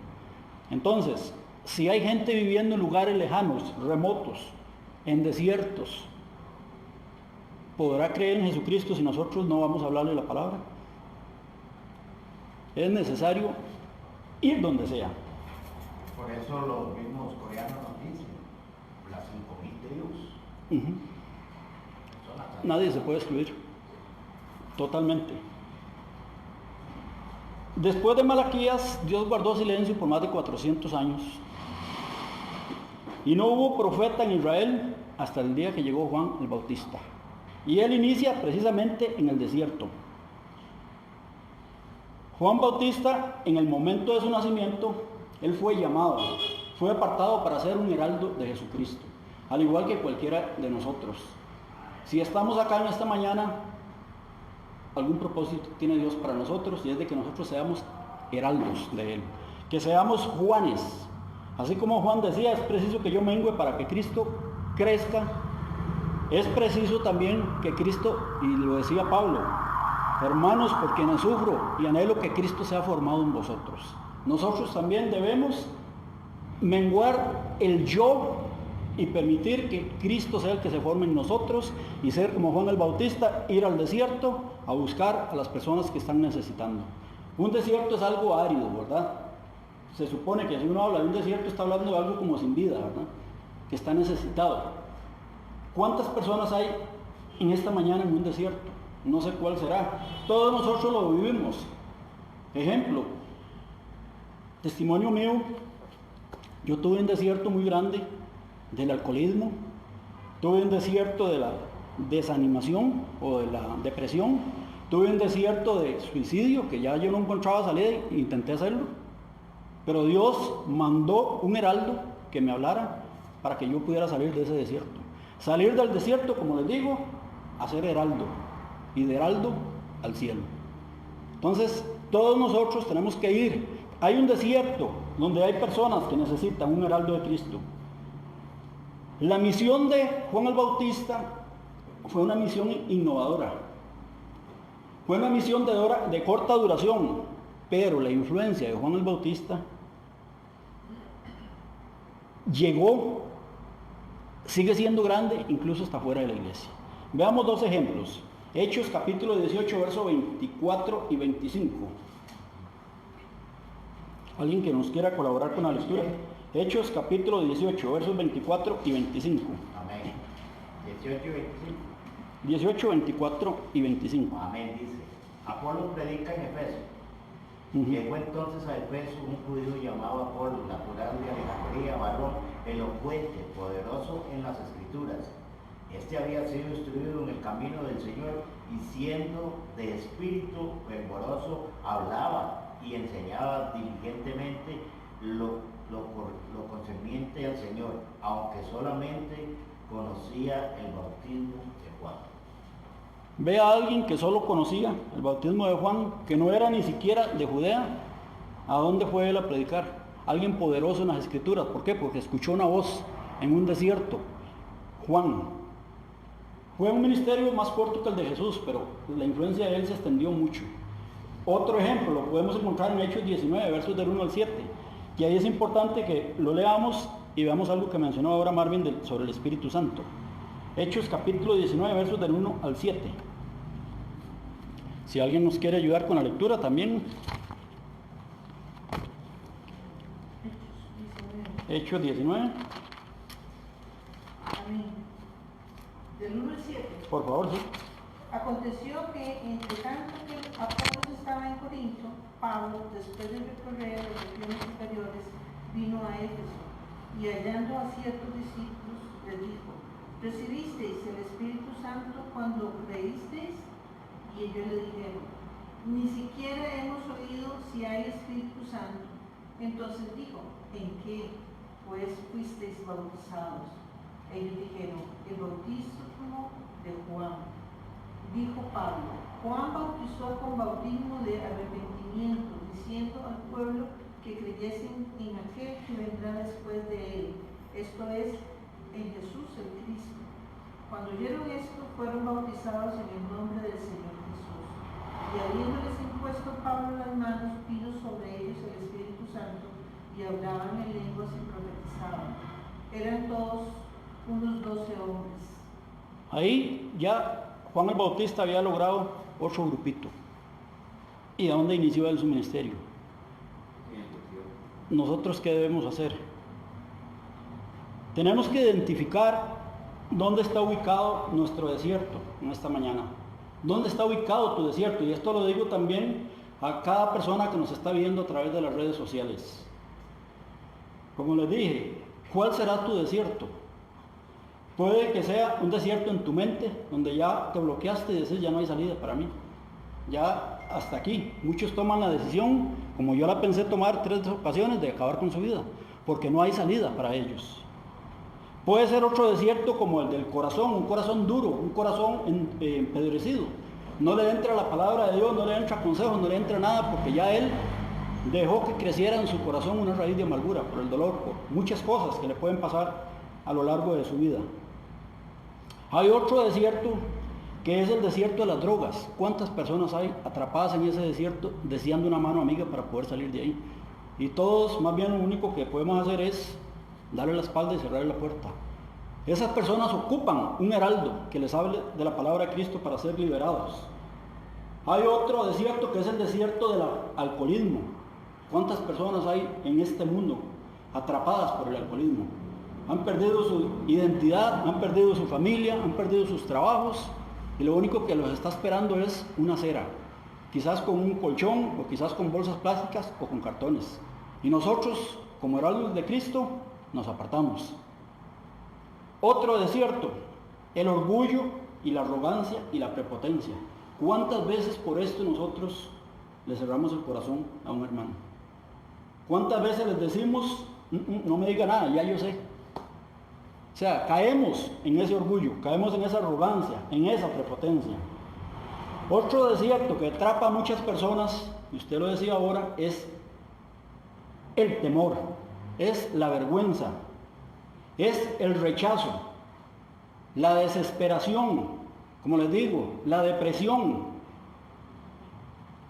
Entonces, si hay gente viviendo en lugares lejanos, remotos, en desiertos, ¿podrá creer en Jesucristo si nosotros no vamos a hablarle la palabra? Es necesario ir donde sea. Por eso los mismos coreanos nos dicen, las 5.000 tribus. Nadie se puede excluir, totalmente. Después de Malaquías, Dios guardó silencio por más de 400 años. Y no hubo profeta en Israel hasta el día que llegó Juan el Bautista. Y él inicia precisamente en el desierto. Juan Bautista, en el momento de su nacimiento, él fue llamado, fue apartado para ser un heraldo de Jesucristo, al igual que cualquiera de nosotros. Si estamos acá en esta mañana, algún propósito tiene Dios para nosotros, y es de que nosotros seamos heraldos de Él, que seamos Juanes. Así como Juan decía, es preciso que yo mengüe para que Cristo crezca. Es preciso también que Cristo, y lo decía Pablo, hermanos, por quienes sufro y anhelo que Cristo sea formado en vosotros. Nosotros también debemos menguar el yo y permitir que Cristo sea el que se forme en nosotros y ser como Juan el Bautista, ir al desierto a buscar a las personas que están necesitando. Un desierto es algo árido, ¿verdad? Se supone que si uno habla de un desierto está hablando de algo como sin vida, ¿verdad? Que está necesitado. ¿Cuántas personas hay en esta mañana en un desierto? No sé cuál será. Todos nosotros lo vivimos. Ejemplo, testimonio mío, yo tuve un desierto muy grande del alcoholismo, tuve un desierto de la desanimación o de la depresión, tuve un desierto de suicidio que ya yo no encontraba salida e intenté hacerlo, pero Dios mandó un heraldo que me hablara para que yo pudiera salir de ese desierto. Salir del desierto, como les digo, a ser heraldo, y de heraldo al cielo. Entonces, todos nosotros tenemos que ir. Hay un desierto donde hay personas que necesitan un heraldo de Cristo. La misión de Juan el Bautista fue una misión innovadora. Fue una misión de corta duración, pero la influencia de Juan el Bautista sigue siendo grande, incluso hasta fuera de la iglesia. Veamos dos ejemplos. Hechos capítulo 18, versos 24 y 25. ¿Alguien que nos quiera colaborar con la lectura? Hechos capítulo 18, versos 24 y 25. Amén. 18 y 25. 18, 24 y 25. Amén, dice. Apolo predica en Efeso. Ujú. Llegó entonces a Efeso un judío llamado Apolo, natural de Alejandría, varón elocuente, poderoso en las escrituras. Este había sido instruido en el camino del Señor y siendo de espíritu fervoroso, hablaba y enseñaba diligentemente lo concerniente al Señor, aunque solamente conocía el bautismo de Juan. Ve a alguien que solo conocía el bautismo de Juan, que no era ni siquiera de Judea. ¿A dónde fue él a predicar? Alguien poderoso en las escrituras. ¿Por qué? Porque escuchó una voz en un desierto. Juan. Fue un ministerio más corto que el de Jesús, pero la influencia de él se extendió mucho. Otro ejemplo lo podemos encontrar en Hechos 19, versos del 1 al 7. Y ahí es importante que lo leamos y veamos algo que mencionó ahora Marvin sobre el Espíritu Santo. Hechos capítulo 19, versos del 1 al 7. Si alguien nos quiere ayudar con la lectura también. Hechos 19. Amén. Del 1 al 7. Por favor, sí. Aconteció que, entre tanto que Apolos estaba en Corinto, Pablo, después de recorrer las regiones superiores, vino a Éfeso, y hallando a ciertos discípulos, les dijo: ¿recibisteis el Espíritu Santo cuando creísteis? Y ellos le dijeron: ni siquiera hemos oído si hay Espíritu Santo. Entonces dijo: ¿en qué pues fuisteis bautizados? Ellos dijeron: el bautismo de Juan. Dijo Pablo: Juan bautizó con bautismo de arrepentimiento, diciendo al pueblo que creyesen en aquel que vendrá después de él, esto es, en Jesús el Cristo. Cuando oyeron esto, fueron bautizados en el nombre del Señor Jesús. Y habiéndoles impuesto Pablo las manos, vino sobre ellos el Espíritu Santo, y hablaban en lenguas y profetizaban. Eran todos unos 12 hombres. Ahí ya Juan el Bautista había logrado otro grupito. ¿Y a dónde inició él su ministerio? ¿Nosotros qué debemos hacer? Tenemos que identificar dónde está ubicado nuestro desierto en esta mañana. ¿Dónde está ubicado tu desierto? Y esto lo digo también a cada persona que nos está viendo a través de las redes sociales. Como les dije, ¿cuál será tu desierto? Puede que sea un desierto en tu mente, donde ya te bloqueaste y dices: ya no hay salida para mí. Ya hasta aquí. Muchos toman la decisión, como yo la pensé tomar 3 ocasiones, de acabar con su vida, porque no hay salida para ellos. Puede ser otro desierto como el del corazón, un corazón duro, un corazón empedrecido. No le entra la palabra de Dios, no le entra consejo, no le entra nada, porque ya él dejó que creciera en su corazón una raíz de amargura por el dolor, por muchas cosas que le pueden pasar a lo largo de su vida. Hay otro desierto que es el desierto de las drogas. ¿Cuántas personas hay atrapadas en ese desierto deseando una mano amiga para poder salir de ahí? Y todos, más bien, lo único que podemos hacer es darle la espalda y cerrar la puerta. Esas personas ocupan un heraldo que les hable de la palabra de Cristo para ser liberados. Hay otro desierto que es el desierto del alcoholismo. ¿Cuántas personas hay en este mundo atrapadas por el alcoholismo? Han perdido su identidad, han perdido su familia, han perdido sus trabajos, y lo único que los está esperando es una cera, quizás con un colchón, o quizás con bolsas plásticas o con cartones. Y nosotros, como heraldos de Cristo, nos apartamos. Otro desierto, el orgullo y la arrogancia y la prepotencia. ¿Cuántas veces por esto nosotros le cerramos el corazón a un hermano? ¿Cuántas veces les decimos: no me diga nada, ya yo sé? O sea, caemos en ese orgullo, caemos en esa arrogancia, en esa prepotencia. Otro desierto que atrapa a muchas personas, y usted lo decía ahora, es el temor, es la vergüenza. Es el rechazo, la desesperación, como les digo, la depresión,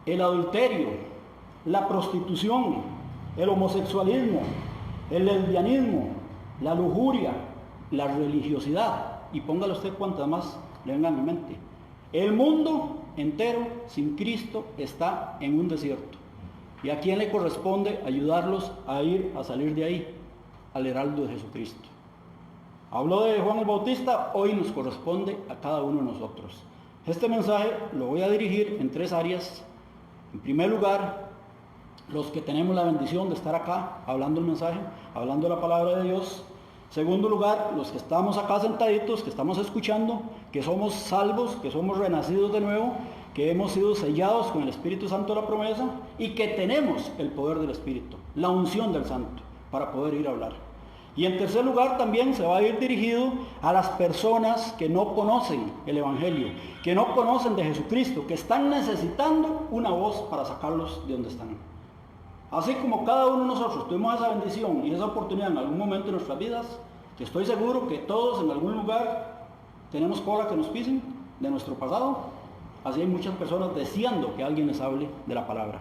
el adulterio, la prostitución, el homosexualismo, el lesbianismo, la lujuria, la religiosidad, y póngale usted cuantas más le vengan en mente. El mundo entero sin Cristo está en un desierto. ¿Y a quién le corresponde ayudarlos a ir a salir de ahí? Al heraldo de Jesucristo. Habló de Juan el Bautista, hoy nos corresponde a cada uno de nosotros. Este mensaje lo voy a dirigir en 3 áreas. En primer lugar, los que tenemos la bendición de estar acá hablando el mensaje, hablando la palabra de Dios. Segundo lugar, los que estamos acá sentaditos, que estamos escuchando, que somos salvos, que somos renacidos de nuevo, que hemos sido sellados con el Espíritu Santo de la promesa y que tenemos el poder del Espíritu, la unción del Santo, para poder ir a hablar. Y en tercer lugar también se va a ir dirigido a las personas que no conocen el Evangelio, que no conocen de Jesucristo, que están necesitando una voz para sacarlos de donde están. Así como cada uno de nosotros tuvimos esa bendición y esa oportunidad en algún momento de nuestras vidas, que estoy seguro que todos en algún lugar tenemos cola que nos pisen de nuestro pasado, así hay muchas personas deseando que alguien les hable de la palabra.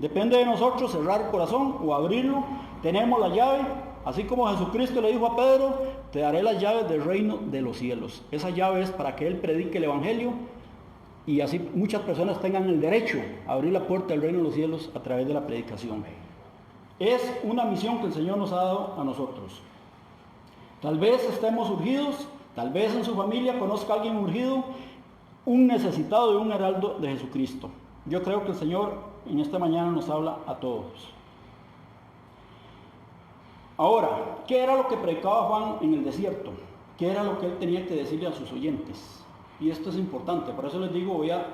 Depende de nosotros cerrar el corazón o abrirlo. Tenemos la llave, así como Jesucristo le dijo a Pedro, te daré las llaves del reino de los cielos. Esa llave es para que Él predique el Evangelio y así muchas personas tengan el derecho a abrir la puerta del reino de los cielos a través de la predicación. Es una misión que el Señor nos ha dado a nosotros. Tal vez estemos urgidos, tal vez en su familia conozca a alguien urgido, un necesitado de un heraldo de Jesucristo. Yo creo que el Señor en esta mañana nos habla a todos. Ahora, ¿qué era lo que predicaba Juan en el desierto? ¿Qué era lo que él tenía que decirle a sus oyentes? Y esto es importante, por eso les digo, voy a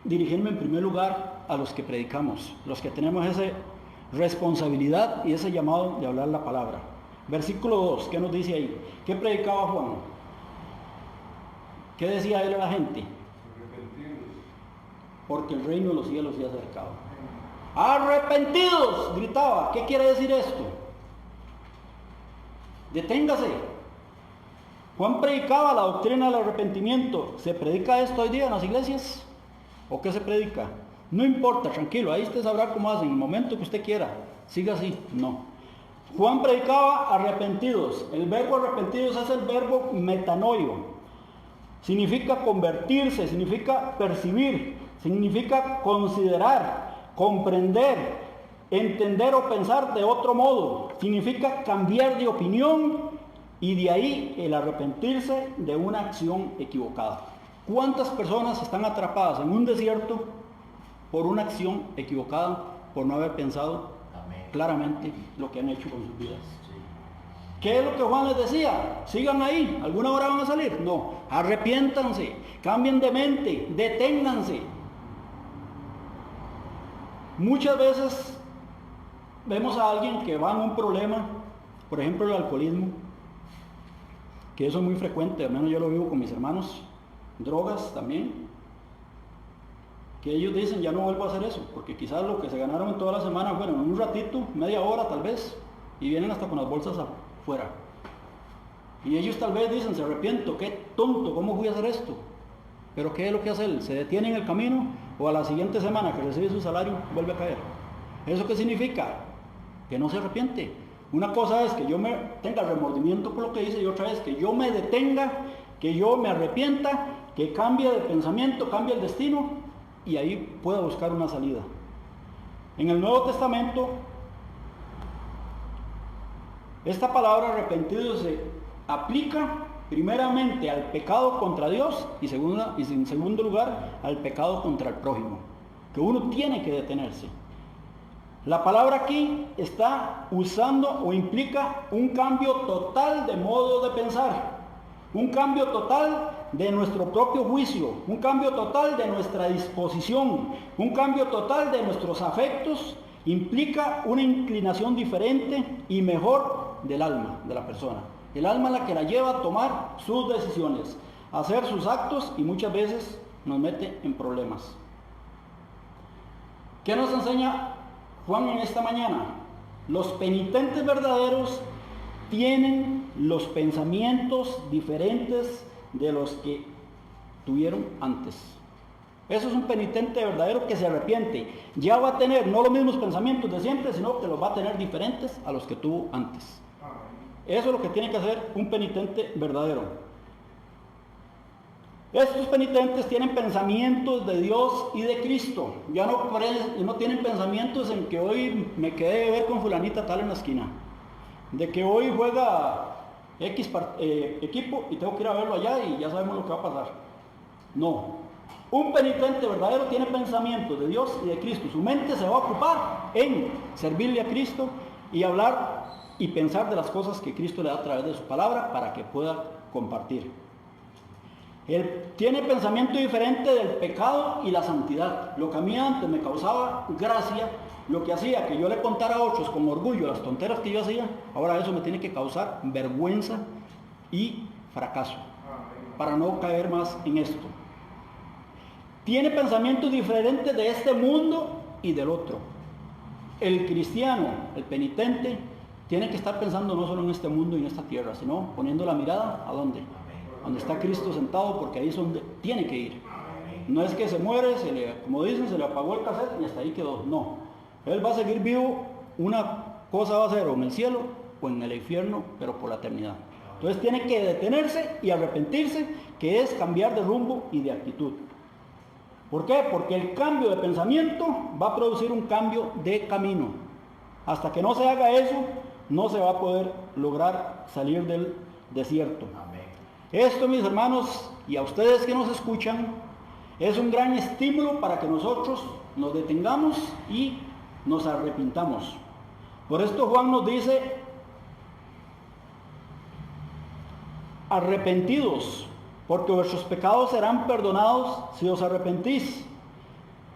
dirigirme en primer lugar a los que predicamos, los que tenemos esa responsabilidad y ese llamado de hablar la palabra. Versículo 2, ¿qué nos dice ahí? ¿Qué predicaba Juan? ¿Qué decía él a la gente? Porque el reino de los cielos se ha acercado. ¡Arrepentidos! Gritaba. ¿Qué quiere decir esto? Deténgase. Juan predicaba la doctrina del arrepentimiento. ¿Se predica esto hoy día en las iglesias? ¿O qué se predica? No importa, tranquilo, ahí usted sabrá cómo hace en el momento que usted quiera. Siga así. No. Juan predicaba arrepentidos. El verbo arrepentidos es el verbo metanoio. Significa convertirse, significa percibir, significa considerar, comprender, entender o pensar de otro modo. Significa cambiar de opinión y de ahí el arrepentirse de una acción equivocada. ¿Cuántas personas están atrapadas en un desierto por una acción equivocada, por no haber pensado claramente lo que han hecho con sus vidas? ¿Qué es lo que Juan les decía? Sigan ahí, ¿alguna hora van a salir? No, arrepiéntanse, cambien de mente, deténganse. Muchas veces vemos a alguien que va en un problema, por ejemplo el alcoholismo, que eso es muy frecuente, al menos yo lo vivo con mis hermanos, drogas también, que ellos dicen ya no vuelvo a hacer eso, porque quizás lo que se ganaron en toda la semana, bueno, en un ratito, media hora tal vez, y vienen hasta con las bolsas afuera. Y ellos tal vez dicen, se arrepiento, qué tonto, ¿cómo fui a hacer esto? Pero ¿qué es lo que hace él? ¿Se detiene en el camino o a la siguiente semana que recibe su salario vuelve a caer? ¿Eso qué significa? Que no se arrepiente. Una cosa es que yo me tenga remordimiento por lo que hice y otra es que yo me detenga, que yo me arrepienta, que cambie de pensamiento, cambie el destino y ahí pueda buscar una salida. En el Nuevo Testamento, esta palabra arrepentido se aplica primeramente al pecado contra Dios y en segundo lugar al pecado contra el prójimo, que uno tiene que detenerse. La palabra aquí está usando o implica un cambio total de modo de pensar, un cambio total de nuestro propio juicio, un cambio total de nuestra disposición, un cambio total de nuestros afectos, implica una inclinación diferente y mejor del alma de la persona. El alma es la que la lleva a tomar sus decisiones, a hacer sus actos y muchas veces nos mete en problemas. ¿Qué nos enseña Juan en esta mañana? Los penitentes verdaderos tienen los pensamientos diferentes de los que tuvieron antes. Eso es un penitente verdadero que se arrepiente. Ya va a tener no los mismos pensamientos de siempre, sino que los va a tener diferentes a los que tuvo antes. Eso es lo que tiene que hacer un penitente verdadero. Estos penitentes tienen pensamientos de Dios y de Cristo. Ya no tienen pensamientos en que hoy me quedé de ver con fulanita tal en la esquina, de que hoy juega X equipo y tengo que ir a verlo allá y ya sabemos lo que va a pasar. No. Un penitente verdadero tiene pensamientos de Dios y de Cristo. Su mente se va a ocupar en servirle a Cristo y hablar y pensar de las cosas que Cristo le da a través de su palabra para que pueda compartir. Él tiene pensamiento diferente del pecado y la santidad. Lo que a mí antes me causaba gracia, lo que hacía que yo le contara a otros con orgullo las tonteras que yo hacía, ahora eso me tiene que causar vergüenza y fracaso, para no caer más en esto. Tiene pensamientos diferentes de este mundo y del otro. El cristiano, el penitente, tiene que estar pensando no solo en este mundo y en esta tierra, sino poniendo la mirada ¿a dónde? Donde está Cristo sentado, porque ahí es donde tiene que ir. No es que se muere, como dicen, se le apagó el cassette y hasta ahí quedó. No. Él va a seguir vivo, una cosa va a ser o en el cielo o en el infierno, pero por la eternidad. Entonces tiene que detenerse y arrepentirse, que es cambiar de rumbo y de actitud. ¿Por qué? Porque el cambio de pensamiento va a producir un cambio de camino. Hasta que no se haga eso, no se va a poder lograr salir del desierto. Amén. Esto, mis hermanos, y a ustedes que nos escuchan, es un gran estímulo para que nosotros nos detengamos y nos arrepintamos. Por esto Juan nos dice, arrepentidos, porque vuestros pecados serán perdonados si os arrepentís.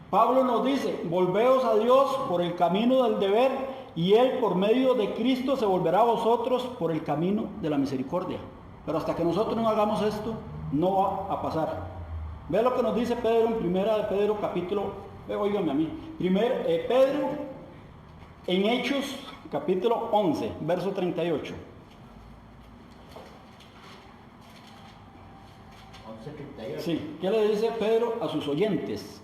Pablo nos dice, volveos a Dios por el camino del deber, y Él por medio de Cristo se volverá a vosotros por el camino de la misericordia. Pero hasta que nosotros no hagamos esto, no va a pasar. Ve lo que nos dice Pedro en primera de Pedro capítulo, óigame a mí, Pedro en Hechos capítulo 11, verso 38. 11:38. Sí, ¿qué le dice Pedro a sus oyentes?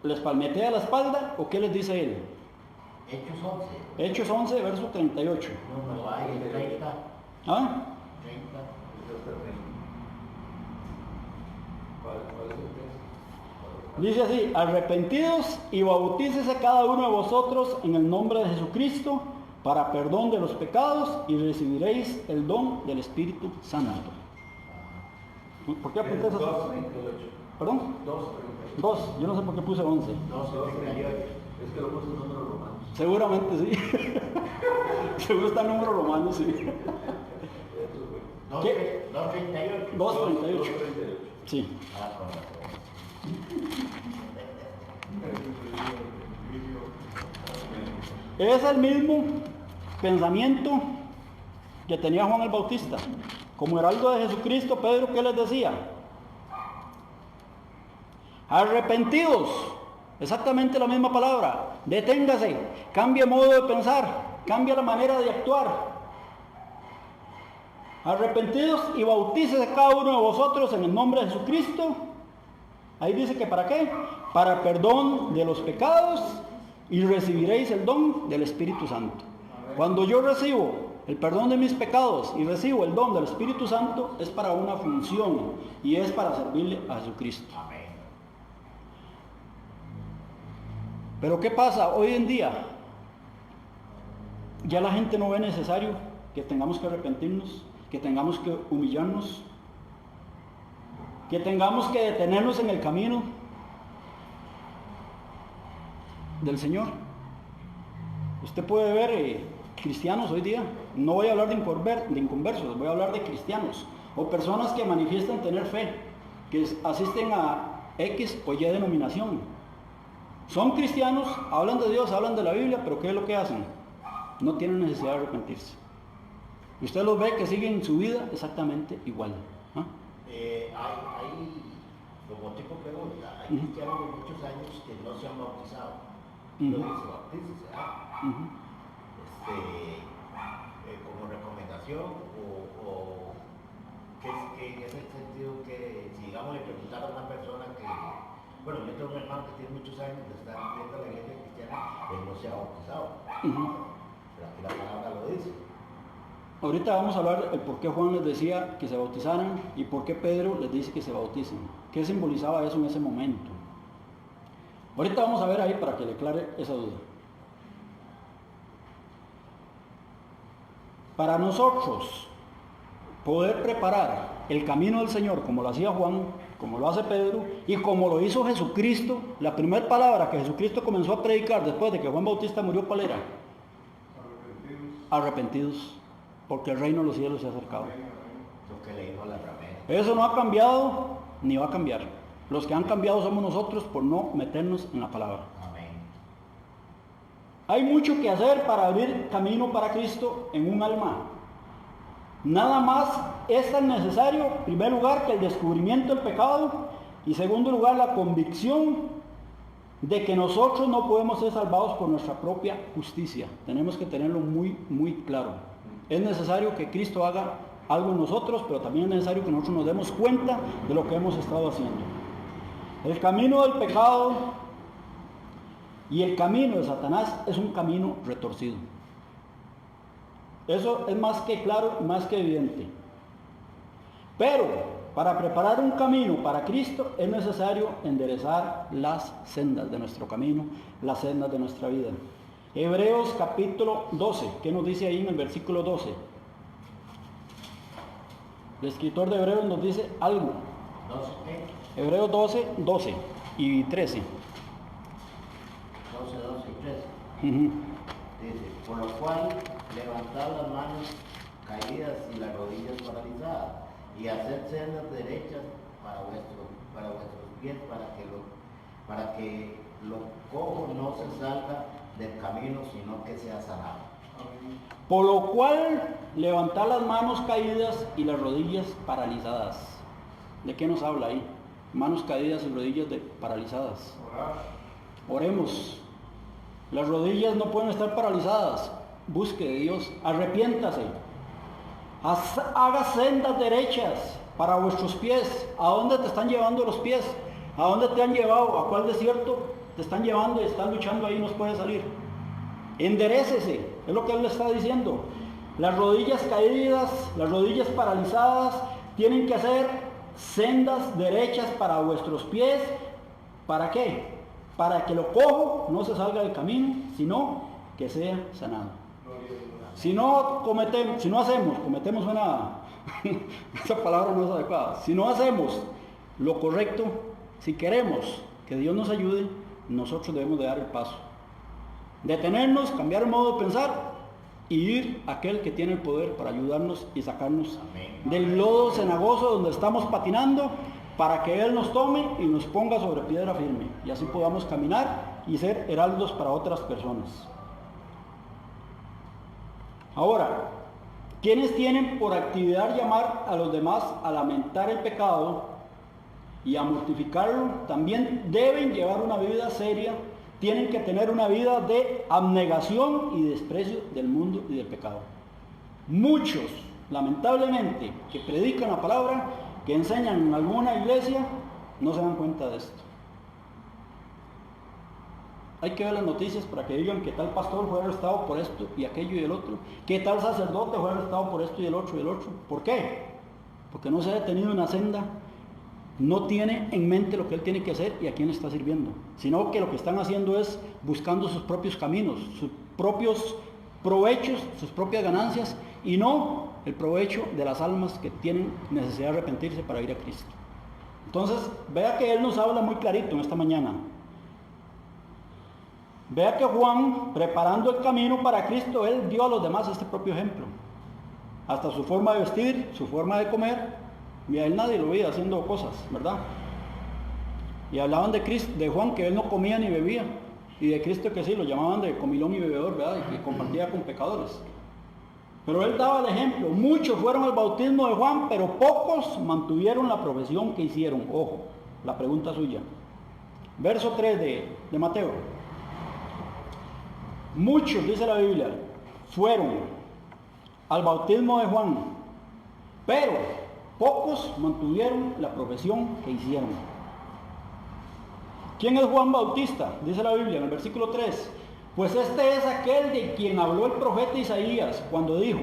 ¿Les palmetea la espalda o qué les dice él? Hechos 11. Hechos 11, verso 38. No hay 30. ¿Ah? 30. ¿Cuál es el texto? Dice así, arrepentidos y bautícese cada uno de vosotros en el nombre de Jesucristo para perdón de los pecados y recibiréis el don del Espíritu Santo. ¿Por qué apunté esas? 2:38. ¿Perdón? 2:38. 2, yo no sé por qué puse 11. 12:38. Es que lo puse en números romanos. Seguramente sí. Seguro está en número romano, sí. ¿Qué? 2:38. 2:38. Sí. Ah, con razón. Es el mismo pensamiento que tenía Juan el Bautista. Como heraldo de Jesucristo, Pedro, ¿qué les decía? Arrepentidos. Exactamente la misma palabra. Deténgase. Cambie modo de pensar. Cambia la manera de actuar. Arrepentidos y bautícese cada uno de vosotros en el nombre de Jesucristo. Ahí dice que ¿para qué? Para perdón de los pecados y recibiréis el don del Espíritu Santo. Cuando yo recibo el perdón de mis pecados y recibo el don del Espíritu Santo, es para una función y es para servirle a Jesucristo. Amén. Pero ¿qué pasa hoy en día? Ya la gente no ve necesario que tengamos que arrepentirnos, que tengamos que humillarnos, que tengamos que detenernos en el camino del Señor. Usted puede ver cristianos hoy día, no voy a hablar de inconversos, voy a hablar de cristianos o personas que manifiestan tener fe, que asisten a X o Y denominación. Son cristianos, hablan de Dios, hablan de la Biblia, pero ¿qué es lo que hacen? No tienen necesidad de arrepentirse. Y usted los ve que siguen su vida exactamente igual. ¿Ah? Hay, como tipo pregunta, hay cristianos de muchos años que no se han bautizado. Lo dice, bautícese, ¿ah? como recomendación o que en ese sentido que si digamos le preguntara a una persona que, bueno, yo tengo un hermano que tiene muchos años de estar viendo la iglesia cristiana, él no se ha bautizado, pero aquí la palabra lo dice. Ahorita vamos a hablar el por qué Juan les decía que se bautizaran y por qué Pedro les dice que se bauticen. ¿Qué simbolizaba eso en ese momento? Ahorita vamos a ver ahí para que le aclare esa duda. Para nosotros poder preparar el camino del Señor como lo hacía Juan, como lo hace Pedro y como lo hizo Jesucristo, la primera palabra que Jesucristo comenzó a predicar después de que Juan Bautista murió, ¿cuál era? Arrepentidos, porque el reino de los cielos se ha acercado. Lo que le dijo la ramera. Eso no ha cambiado ni va a cambiar. Los que han cambiado somos nosotros por no meternos en la palabra. Amén. Hay mucho que hacer para abrir camino para Cristo en un alma. Nada más es tan necesario, en primer lugar, que el descubrimiento del pecado y en segundo lugar, la convicción de que nosotros no podemos ser salvados por nuestra propia justicia. Tenemos que tenerlo muy, muy claro. Es necesario que Cristo haga algo en nosotros, pero también es necesario que nosotros nos demos cuenta de lo que hemos estado haciendo. El camino del pecado y el camino de Satanás es un camino retorcido. Eso es más que claro, más que evidente. Pero para preparar un camino para Cristo es necesario enderezar las sendas de nuestro camino, las sendas de nuestra vida. Hebreos capítulo 12, ¿qué nos dice ahí en el versículo 12? El escritor de Hebreos nos dice algo. 12, ¿qué? Hebreos 12, 12 y 13. 12 y 13. Uh-huh. Dice, por lo cual levantad las manos caídas y las rodillas paralizadas y haced sendas derechas para vuestros pies para que lo cojo no se salga del camino sino que sea sanado. Por lo cual levantad las manos caídas y las rodillas paralizadas. ¿De qué nos habla ahí? Manos caídas y rodillas paralizadas. Oremos. Las rodillas no pueden estar paralizadas. Busque de Dios, arrepiéntase. Haga sendas derechas para vuestros pies. ¿A dónde te están llevando los pies? ¿A dónde te han llevado? ¿A cuál desierto te están llevando y están luchando ahí y no puedes salir? Enderécese, es lo que Él le está diciendo. Las rodillas caídas, las rodillas paralizadas, tienen que hacer sendas derechas para vuestros pies. ¿Para qué? Para que lo cojo no se salga del camino, sino que sea sanado. Si no cometemos una esa palabra no es adecuada. Si no hacemos lo correcto, si queremos que Dios nos ayude, nosotros debemos de dar el paso. Detenernos, cambiar el modo de pensar y ir a aquel que tiene el poder para ayudarnos y sacarnos del lodo cenagoso donde estamos patinando, para que Él nos tome y nos ponga sobre piedra firme y así podamos caminar y ser heraldos para otras personas. Ahora, quienes tienen por actividad llamar a los demás a lamentar el pecado y a mortificarlo, también deben llevar una vida seria, tienen que tener una vida de abnegación y desprecio del mundo y del pecado. Muchos, lamentablemente, que predican la palabra, que enseñan en alguna iglesia, no se dan cuenta de esto. Hay que ver las noticias para que digan que tal pastor fue arrestado por esto y aquello y el otro, que tal sacerdote fue arrestado por esto y el otro y el otro. ¿Por qué? Porque no se ha detenido en la senda, no tiene en mente lo que él tiene que hacer y a quién está sirviendo, sino que lo que están haciendo es buscando sus propios caminos, sus propios provechos, sus propias ganancias y no el provecho de las almas que tienen necesidad de arrepentirse para ir a Cristo. Entonces, vea que Él nos habla muy clarito en esta mañana. Vea que Juan, preparando el camino para Cristo, él dio a los demás este propio ejemplo. Hasta su forma de vestir, su forma de comer, y a él nadie lo veía haciendo cosas, ¿verdad? Y hablaban de Cristo, de Juan, que él no comía ni bebía, y de Cristo que sí, lo llamaban de comilón y bebedor, ¿verdad? Y que compartía con pecadores. Pero él daba el ejemplo. Muchos fueron al bautismo de Juan, pero pocos mantuvieron la profesión que hicieron. Ojo, la pregunta suya. Verso 3 de Mateo. Muchos, dice la Biblia, fueron al bautismo de Juan, pero pocos mantuvieron la profesión que hicieron. ¿Quién es Juan Bautista? Dice la Biblia en el versículo 3. Pues este es aquel de quien habló el profeta Isaías cuando dijo: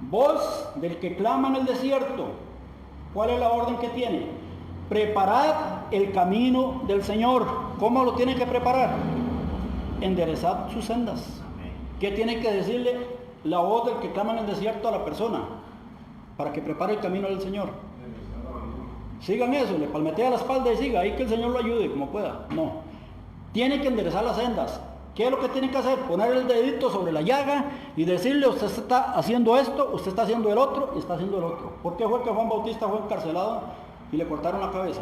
voz del que clama en el desierto. ¿Cuál es la orden que tiene? Preparad el camino del Señor. ¿Cómo lo tiene que preparar? Enderezad sus sendas. ¿Qué tiene que decirle la voz del que clama en el desierto a la persona para que prepare el camino del Señor? Sigan eso, le palmetea la espalda y siga, ahí que el Señor lo ayude como pueda. No, tiene que enderezar las sendas. ¿Qué es lo que tiene que hacer? Poner el dedito sobre la llaga y decirle: usted está haciendo esto, usted está haciendo el otro y está haciendo el otro. ¿Por qué fue que Juan Bautista fue encarcelado y le cortaron la cabeza?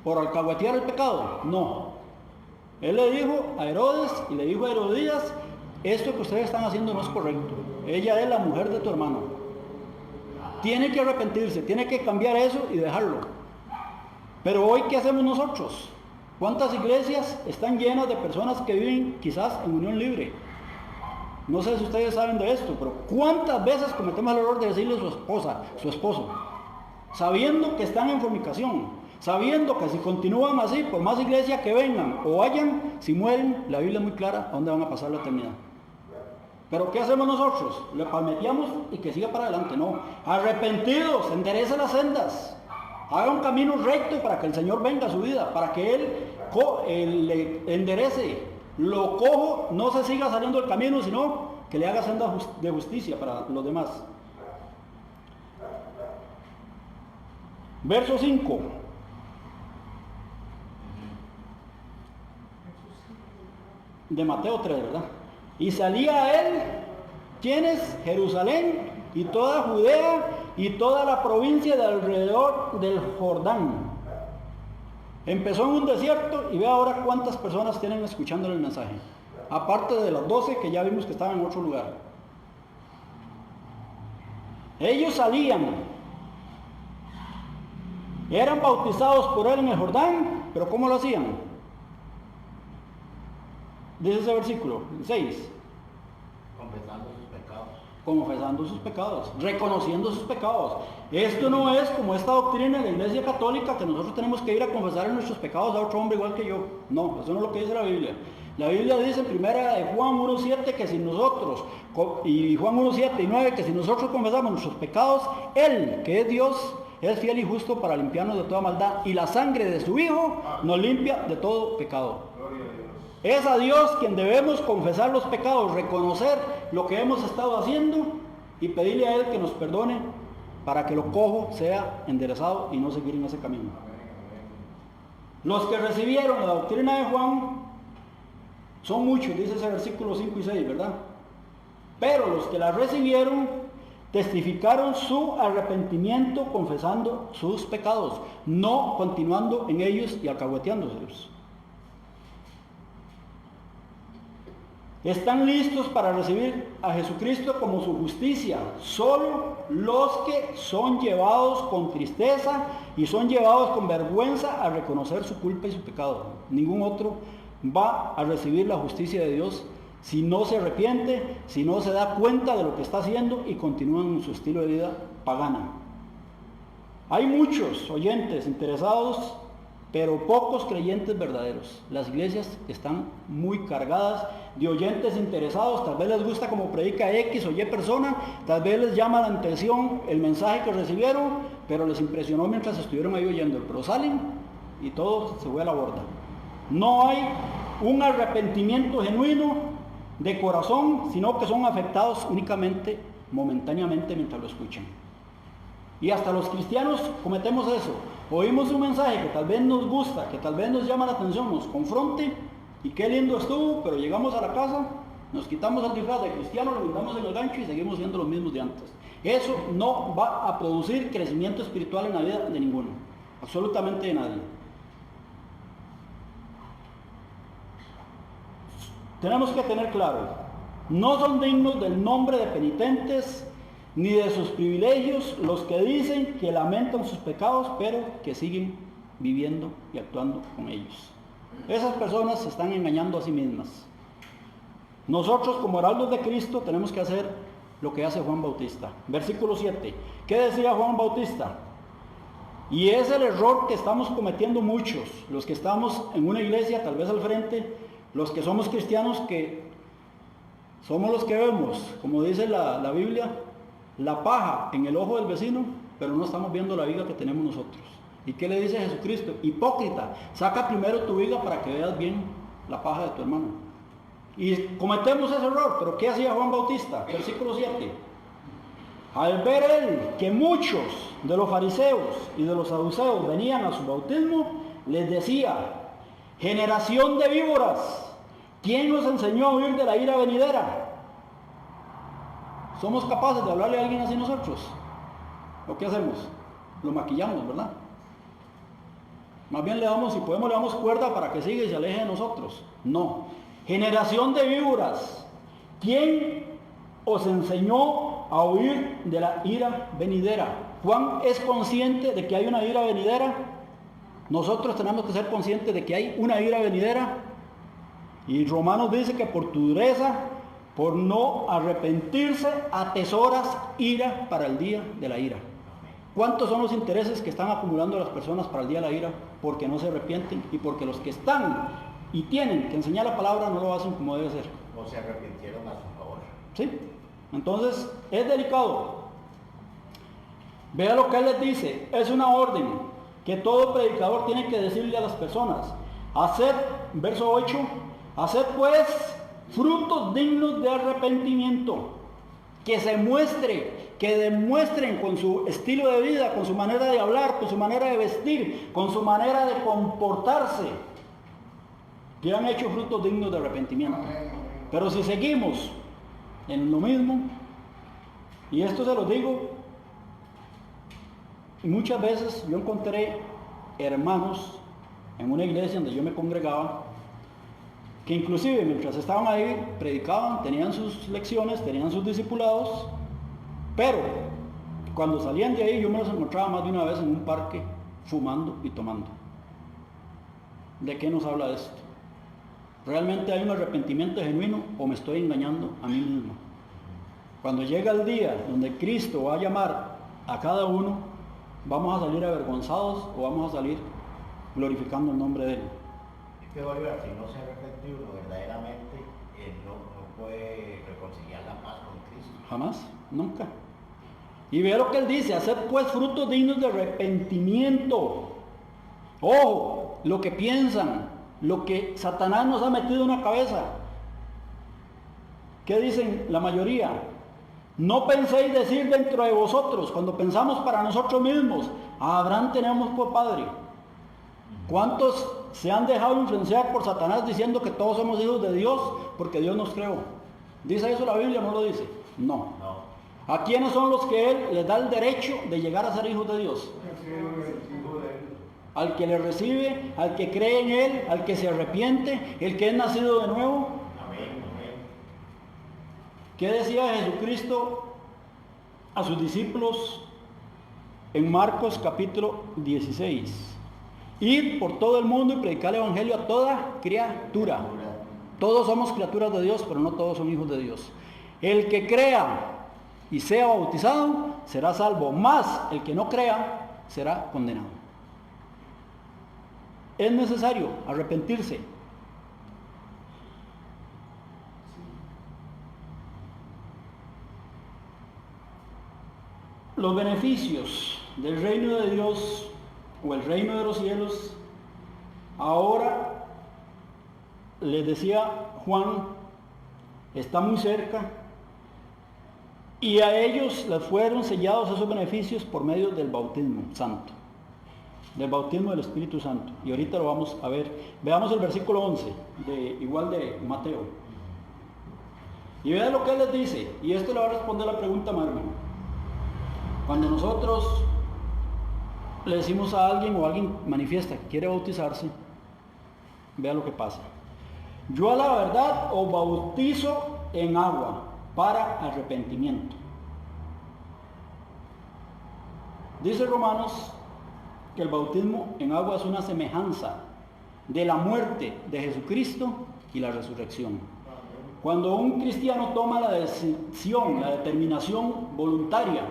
¿Por alcahuetear el pecado? No. Él le dijo a Herodes y le dijo a Herodías: esto que ustedes están haciendo no es correcto. Ella es la mujer de tu hermano. Tiene que arrepentirse, tiene que cambiar eso y dejarlo. Pero hoy, ¿qué hacemos nosotros? ¿Cuántas iglesias están llenas de personas que viven quizás en unión libre? No sé si ustedes saben de esto, pero ¿cuántas veces cometemos el error de decirle a su esposa, su esposo, sabiendo que están en fornicación, sabiendo que si continúan así, por más iglesia que vengan o vayan, si mueren, la Biblia es muy clara a dónde van a pasar la eternidad? Pero ¿qué hacemos nosotros? Le palmeteamos y que siga para adelante. No, arrepentidos, enderece las sendas. Haga un camino recto para que el Señor venga a su vida, para que Él le enderece. Lo cojo, no se siga saliendo del camino, sino que le haga senda de justicia para los demás. Verso 5. De Mateo 3, ¿verdad? Y salía a él, ¿quiénes? Jerusalén y toda Judea y toda la provincia de alrededor del Jordán. Empezó en un desierto y ve ahora cuántas personas tienen escuchándole el mensaje. Aparte de las 12 que ya vimos que estaban en otro lugar. Ellos salían, eran bautizados por él en el Jordán, pero ¿cómo lo hacían? Dice ese versículo, 6. Confesando sus pecados, reconociendo sus pecados. Esto no es como esta doctrina de la Iglesia Católica, que nosotros tenemos que ir a confesar nuestros pecados a otro hombre igual que yo. No, eso no es lo que dice la Biblia. La Biblia dice en primera de Juan 1.7 que si nosotros, y Juan 1.7 y 9, que si nosotros confesamos nuestros pecados, Él, que es Dios, es fiel y justo para limpiarnos de toda maldad, y la sangre de su Hijo nos limpia de todo pecado. Es a Dios quien debemos confesar los pecados, reconocer lo que hemos estado haciendo y pedirle a Él que nos perdone para que lo cojo sea enderezado y no seguir en ese camino. Los que recibieron la doctrina de Juan son muchos, dice ese versículo 5 y 6, ¿verdad? Pero los que la recibieron testificaron su arrepentimiento confesando sus pecados, no continuando en ellos y alcahueteándoselos. Están listos para recibir a Jesucristo como su justicia. Solo los que son llevados con tristeza y son llevados con vergüenza a reconocer su culpa y su pecado. Ningún otro va a recibir la justicia de Dios si no se arrepiente, si no se da cuenta de lo que está haciendo y continúa en su estilo de vida pagana. Hay muchos oyentes interesados, pero pocos creyentes verdaderos. Las iglesias están muy cargadas de oyentes interesados. Tal vez les gusta como predica X o Y persona, tal vez les llama la atención el mensaje que recibieron, pero les impresionó mientras estuvieron ahí oyendo. Pero salen y todo se fue a la borda. No hay un arrepentimiento genuino de corazón, sino que son afectados únicamente momentáneamente mientras lo escuchan. Y hasta los cristianos cometemos eso. Oímos un mensaje que tal vez nos gusta, que tal vez nos llama la atención, nos confronte, y qué lindo estuvo, pero llegamos a la casa, nos quitamos el disfraz de cristiano, lo guindamos en el gancho y seguimos siendo los mismos de antes. Eso no va a producir crecimiento espiritual en la vida de ninguno, absolutamente de nadie. Tenemos que tener claro, no son dignos del nombre de penitentes ni de sus privilegios los que dicen que lamentan sus pecados, pero que siguen viviendo y actuando con ellos. Esas personas se están engañando a sí mismas. Nosotros como heraldos de Cristo tenemos que hacer lo que hace Juan Bautista. Versículo 7. ¿Qué decía Juan Bautista? Y es el error que estamos cometiendo muchos, los que estamos en una iglesia, tal vez al frente, los que somos cristianos, que somos los que vemos, como dice la Biblia, la paja en el ojo del vecino, pero no estamos viendo la viga que tenemos nosotros. ¿Y qué le dice Jesucristo? Hipócrita, saca primero tu viga para que veas bien la paja de tu hermano. Y cometemos ese error, pero ¿qué hacía Juan Bautista? Versículo 7. Al ver él que muchos de los fariseos y de los saduceos venían a su bautismo, les decía: generación de víboras, ¿quién nos enseñó a huir de la ira venidera? ¿Somos capaces de hablarle a alguien así nosotros? ¿O qué hacemos? Lo maquillamos, ¿verdad? Más bien le damos, si podemos, le damos cuerda para que siga y se aleje de nosotros. No. Generación de víboras, ¿quién os enseñó a huir de la ira venidera? Juan es consciente de que hay una ira venidera. Nosotros tenemos que ser conscientes de que hay una ira venidera. Y Romanos dice que por tu dureza, por no arrepentirse, atesoras ira para el día de la ira. ¿Cuántos son los intereses que están acumulando las personas para el día de la ira? Porque no se arrepienten y porque los que están y tienen que enseñar la palabra no lo hacen como debe ser. O se arrepintieron a su favor. ¿Sí? Entonces es delicado. Vea lo que él les dice. Es una orden que todo predicador tiene que decirle a las personas. Haced, verso 8, haced pues frutos dignos de arrepentimiento, que se muestre, que demuestren con su estilo de vida, con su manera de hablar, con su manera de vestir, con su manera de comportarse, que han hecho frutos dignos de arrepentimiento. Pero si seguimos en lo mismo, y esto se lo digo, muchas veces yo encontré hermanos en una iglesia donde yo me congregaba, que inclusive mientras estaban ahí predicaban, tenían sus lecciones, tenían sus discipulados, pero cuando salían de ahí yo me los encontraba más de una vez en un parque fumando y tomando. ¿De qué nos habla esto? ¿Realmente hay un arrepentimiento genuino o me estoy engañando a mí mismo? Cuando llega el día donde Cristo va a llamar a cada uno, ¿vamos a salir avergonzados o vamos a salir glorificando el nombre de Él? Es que Bolívar, si no se arrepiente uno verdaderamente, no puede reconciliar la paz con Cristo. Jamás, nunca. Y vea lo que Él dice: haced pues frutos dignos de arrepentimiento. Ojo, lo que piensan, lo que Satanás nos ha metido en la cabeza. ¿Qué dicen la mayoría? No penséis decir dentro de vosotros, cuando pensamos para nosotros mismos, a Abraham tenemos por padre. ¿Cuántos se han dejado influenciar por Satanás diciendo que todos somos hijos de Dios porque Dios nos creó? ¿Dice eso la Biblia o no lo dice? No. ¿A quiénes son los que Él les da el derecho de llegar a ser hijos de Dios? Al que le recibe, al que cree en Él, al que se arrepiente, el que es nacido de nuevo. ¿Qué decía Jesucristo a sus discípulos en Marcos capítulo 16? Ir por todo el mundo y predicar el evangelio a toda criatura. Todos somos criaturas de Dios, pero no todos son hijos de Dios. El que crea y sea bautizado será salvo, más el que no crea será condenado. Es necesario arrepentirse. Los beneficios del reino de Dios o el reino de los cielos, ahora les decía Juan, está muy cerca, y a ellos les fueron sellados esos beneficios por medio del bautismo santo, del bautismo del Espíritu Santo. Y ahorita lo vamos a ver. Veamos el versículo 11, igual de Mateo. Y vean lo que él les dice, y esto le va a responder la pregunta, hermano. Cuando nosotros le decimos a alguien o alguien manifiesta que quiere bautizarse, vea lo que pasa. Yo a la verdad os bautizo en agua para arrepentimiento. Dice Romanos que el bautismo en agua es una semejanza de la muerte de Jesucristo y la resurrección. Cuando un cristiano toma la decisión, la determinación voluntaria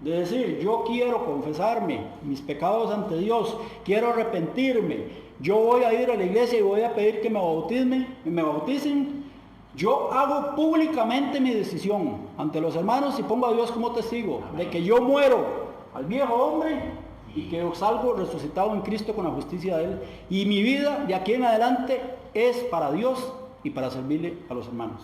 de decir, yo quiero confesarme mis pecados ante Dios, quiero arrepentirme, yo voy a ir a la iglesia y voy a pedir que me bauticen, yo hago públicamente mi decisión ante los hermanos y pongo a Dios como testigo de que yo muero al viejo hombre y que salgo resucitado en Cristo con la justicia de Él. Y mi vida de aquí en adelante es para Dios y para servirle a los hermanos.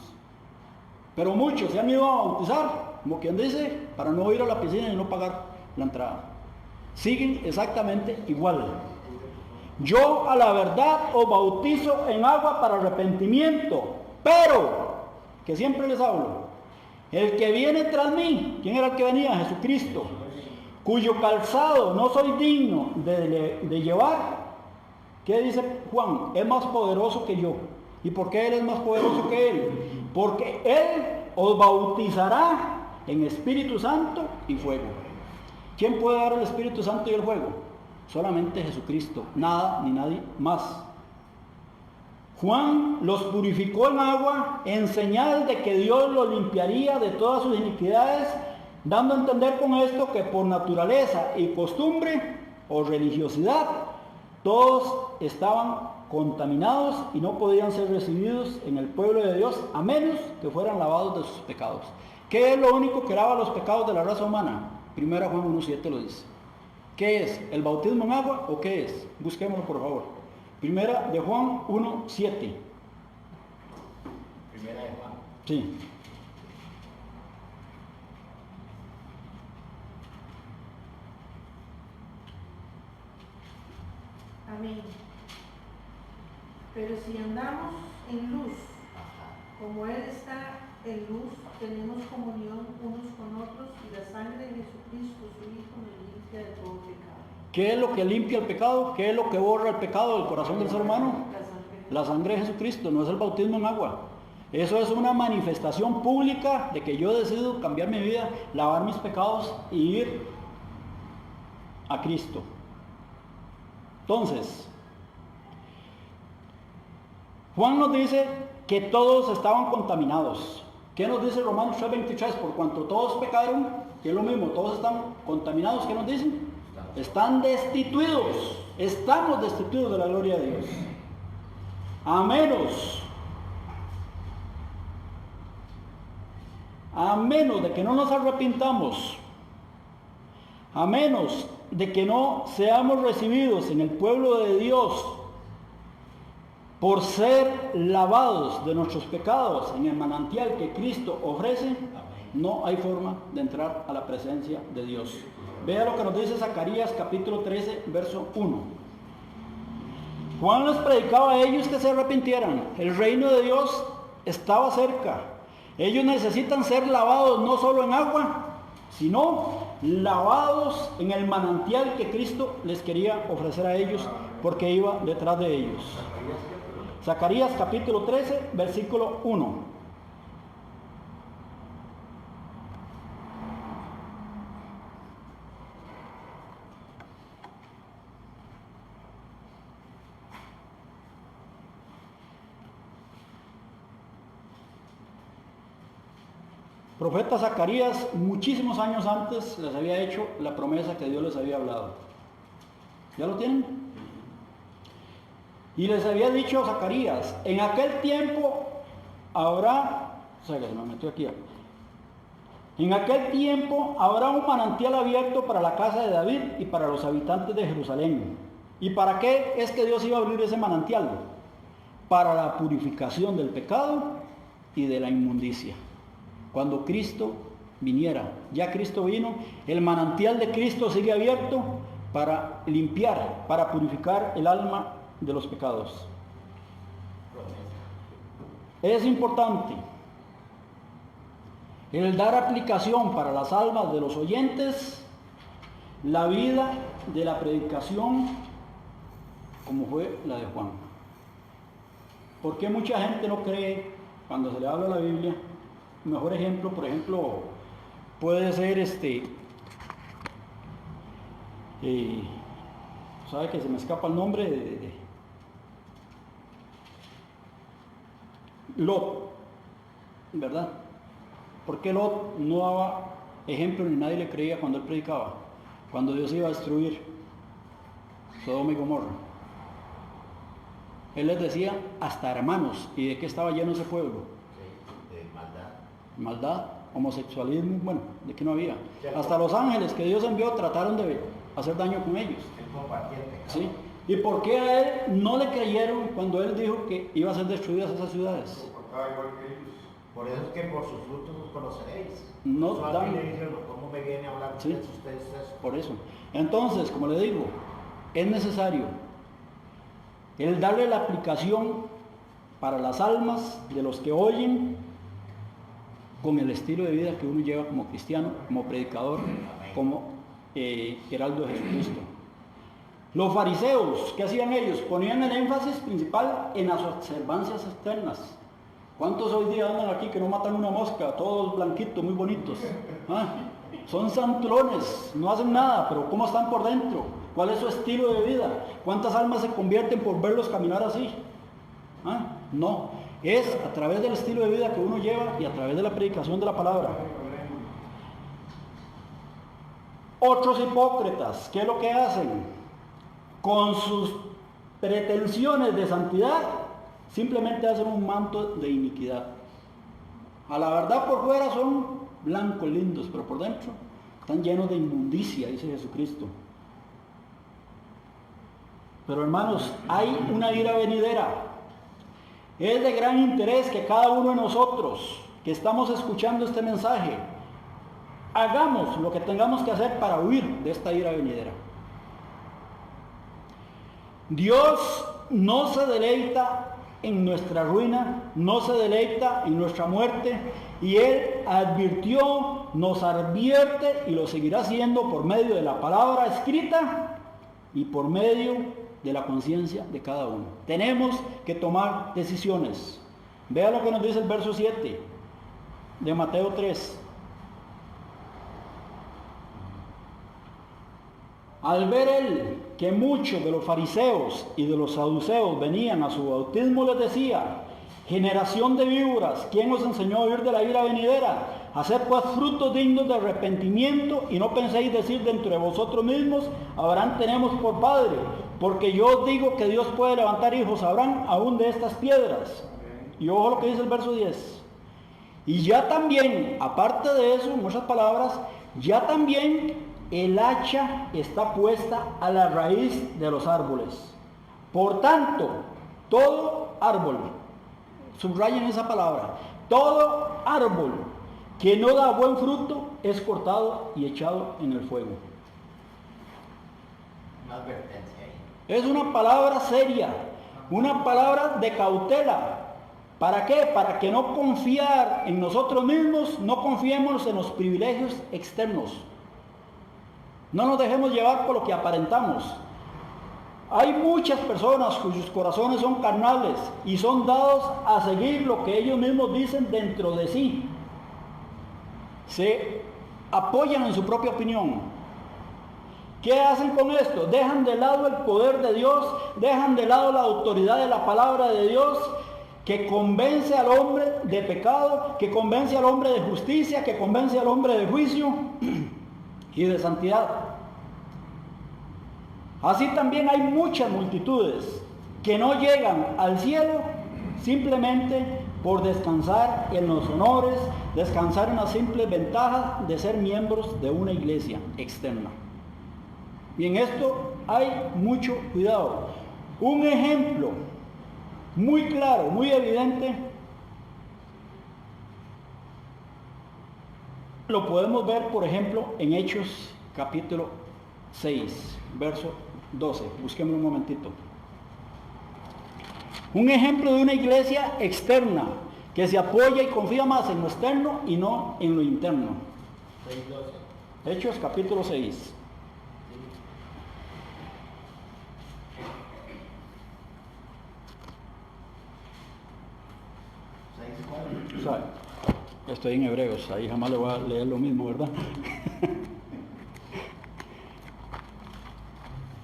Pero muchos se han ido a bautizar, como quien dice, para no ir a la piscina y no pagar la entrada. Siguen exactamente igual. Yo a la verdad os bautizo en agua para arrepentimiento, pero, que siempre les hablo, el que viene tras mí, ¿quién era el que venía? Jesucristo, cuyo calzado no soy digno de llevar. ¿Qué dice Juan? Es más poderoso que yo. ¿Y por qué Él es más poderoso que Él? Porque Él os bautizará en Espíritu Santo y fuego. ¿Quién puede dar el Espíritu Santo y el fuego? Solamente Jesucristo, nada ni nadie más. Juan los purificó en agua en señal de que Dios los limpiaría de todas sus iniquidades, dando a entender con esto que por naturaleza y costumbre o religiosidad todos estaban contaminados y no podían ser recibidos en el pueblo de Dios a menos que fueran lavados de sus pecados. ¿Qué es lo único que lava los pecados de la raza humana? 1 Juan 1:7 lo dice. ¿Qué es? ¿El bautismo en agua o qué es? Busquémoslo por favor. 1 Juan 1:7. 1 Juan. Sí. Amén. Pero si andamos en luz, como Él está en luz, tenemos comunión unos con otros y la sangre de Jesucristo, su Hijo, nos limpia de todo pecado. ¿Qué es lo que limpia el pecado? ¿Qué es lo que borra el pecado del corazón del ser humano? La sangre de Jesucristo, no es el bautismo en agua. Eso es una manifestación pública de que yo decido cambiar mi vida, lavar mis pecados y ir a Cristo. Entonces, Juan nos dice que todos estaban contaminados. ¿Qué nos dice Romanos 3:23? Por cuanto todos pecaron, que es lo mismo, todos están contaminados. ¿Qué nos dicen? Están destituidos. Estamos destituidos de la gloria de Dios. A menos de que no nos arrepintamos, a menos de que no seamos recibidos en el pueblo de Dios por ser lavados de nuestros pecados en el manantial que Cristo ofrece, no hay forma de entrar a la presencia de Dios. Vea lo que nos dice Zacarías capítulo 13, verso 1. Juan les predicaba a ellos que se arrepintieran. El reino de Dios estaba cerca. Ellos necesitan ser lavados no solo en agua, sino lavados en el manantial que Cristo les quería ofrecer a ellos, porque iba detrás de ellos. Zacarías capítulo 13, versículo 1. Profeta Zacarías, muchísimos años antes, les había hecho la promesa que Dios les había hablado. ¿Ya lo tienen? Y les había dicho a Zacarías, en aquel tiempo habrá, se me metió aquí. En aquel tiempo habrá un manantial abierto para la casa de David y para los habitantes de Jerusalén. ¿Y para qué es que Dios iba a abrir ese manantial? Para la purificación del pecado y de la inmundicia. Cuando Cristo viniera, ya Cristo vino, el manantial de Cristo sigue abierto para limpiar, para purificar el alma de los pecados. Es importante el dar aplicación para las almas de los oyentes, la vida de la predicación como fue la de Juan. ¿Por qué mucha gente no cree cuando se le habla de la Biblia? Mejor ejemplo, por ejemplo, puede ser ¿sabe que se me escapa el nombre de Lot? ¿verdad? ¿Por qué Lot no daba ejemplo ni nadie le creía cuando él predicaba? Cuando Dios iba a destruir Sodoma y Gomorra. Él les decía hasta hermanos. ¿Y de qué estaba lleno ese pueblo? De maldad. Maldad, homosexualismo, bueno, de qué no había. Hasta los ángeles que Dios envió trataron de hacer daño con ellos. Él compartía el pecado. ¿Sí? ¿Y por qué a él no le creyeron cuando él dijo que iba a ser destruidas esas ciudades? Por eso es que por sus frutos los conoceréis. No Eso dan- aquí le dicen, ¿cómo me viene a hablar Sí. ustedes eso? Por eso. Entonces, como le digo, es necesario el darle la aplicación para las almas de los que oyen con el estilo de vida que uno lleva como cristiano, como predicador, como heraldo de Jesucristo. Los fariseos, ¿qué hacían ellos? Ponían el énfasis principal en las observancias externas. ¿Cuántos hoy día andan aquí que no matan una mosca? Todos blanquitos, muy bonitos. ¿Ah? Son santrones, no hacen nada, pero ¿cómo están por dentro? ¿Cuál es su estilo de vida? ¿Cuántas almas se convierten por verlos caminar así? ¿Ah? No, es a través del estilo de vida que uno lleva y a través de la predicación de la palabra. Otros hipócritas, ¿qué es lo que hacen? Con sus pretensiones de santidad, simplemente hacen un manto de iniquidad. A la verdad por fuera son blancos, lindos, pero por dentro están llenos de inmundicia, dice Jesucristo. Pero hermanos, hay una ira venidera. Es de gran interés que cada uno de nosotros que estamos escuchando este mensaje hagamos lo que tengamos que hacer para huir de esta ira venidera. Dios no se deleita en nuestra ruina, no se deleita en nuestra muerte, y Él advirtió, nos advierte y lo seguirá haciendo por medio de la palabra escrita y por medio de la conciencia de cada uno. Tenemos que tomar decisiones. Vea lo que nos dice el verso 7 de Mateo 3. Al ver él que muchos de los fariseos y de los saduceos venían a su bautismo, les decía: generación de víboras, ¿quién os enseñó a huir de la ira venidera? Haced pues frutos dignos de arrepentimiento, y no penséis decir de entre vosotros mismos: Abraham tenemos por padre, porque yo os digo que Dios puede levantar hijos a Abraham aún de estas piedras. Y ojo lo que dice el verso 10. Y ya también, aparte de eso, en otras palabras, ya también el hacha está puesta a la raíz de los árboles. Por tanto, todo árbol, subrayen esa palabra, todo árbol que no da buen fruto es cortado y echado en el fuego. Una advertencia ahí. Es una palabra seria, una palabra de cautela. ¿Para qué? Para que no confiar en nosotros mismos, no confiemos en los privilegios externos. No nos dejemos llevar por lo que aparentamos. Hay muchas personas cuyos corazones son carnales y son dados a seguir lo que ellos mismos dicen dentro de sí. Se apoyan en su propia opinión. ¿Qué hacen con esto? Dejan de lado el poder de Dios, dejan de lado la autoridad de la palabra de Dios, que convence al hombre de pecado, que convence al hombre de justicia, que convence al hombre de juicio y de santidad. Así también hay muchas multitudes que no llegan al cielo simplemente por descansar en los honores, descansar en las simples ventajas de ser miembros de una iglesia externa. Y en esto hay mucho cuidado. Un ejemplo muy claro, muy evidente, lo podemos ver, por ejemplo, en Hechos capítulo 6, verso 12. Busquemos un momentito. Un ejemplo de una iglesia externa que se apoya y confía más en lo externo y no en lo interno. 6:12. Hechos capítulo 6. O sea, estoy en Hebreos, ahí jamás le voy a leer lo mismo, ¿verdad?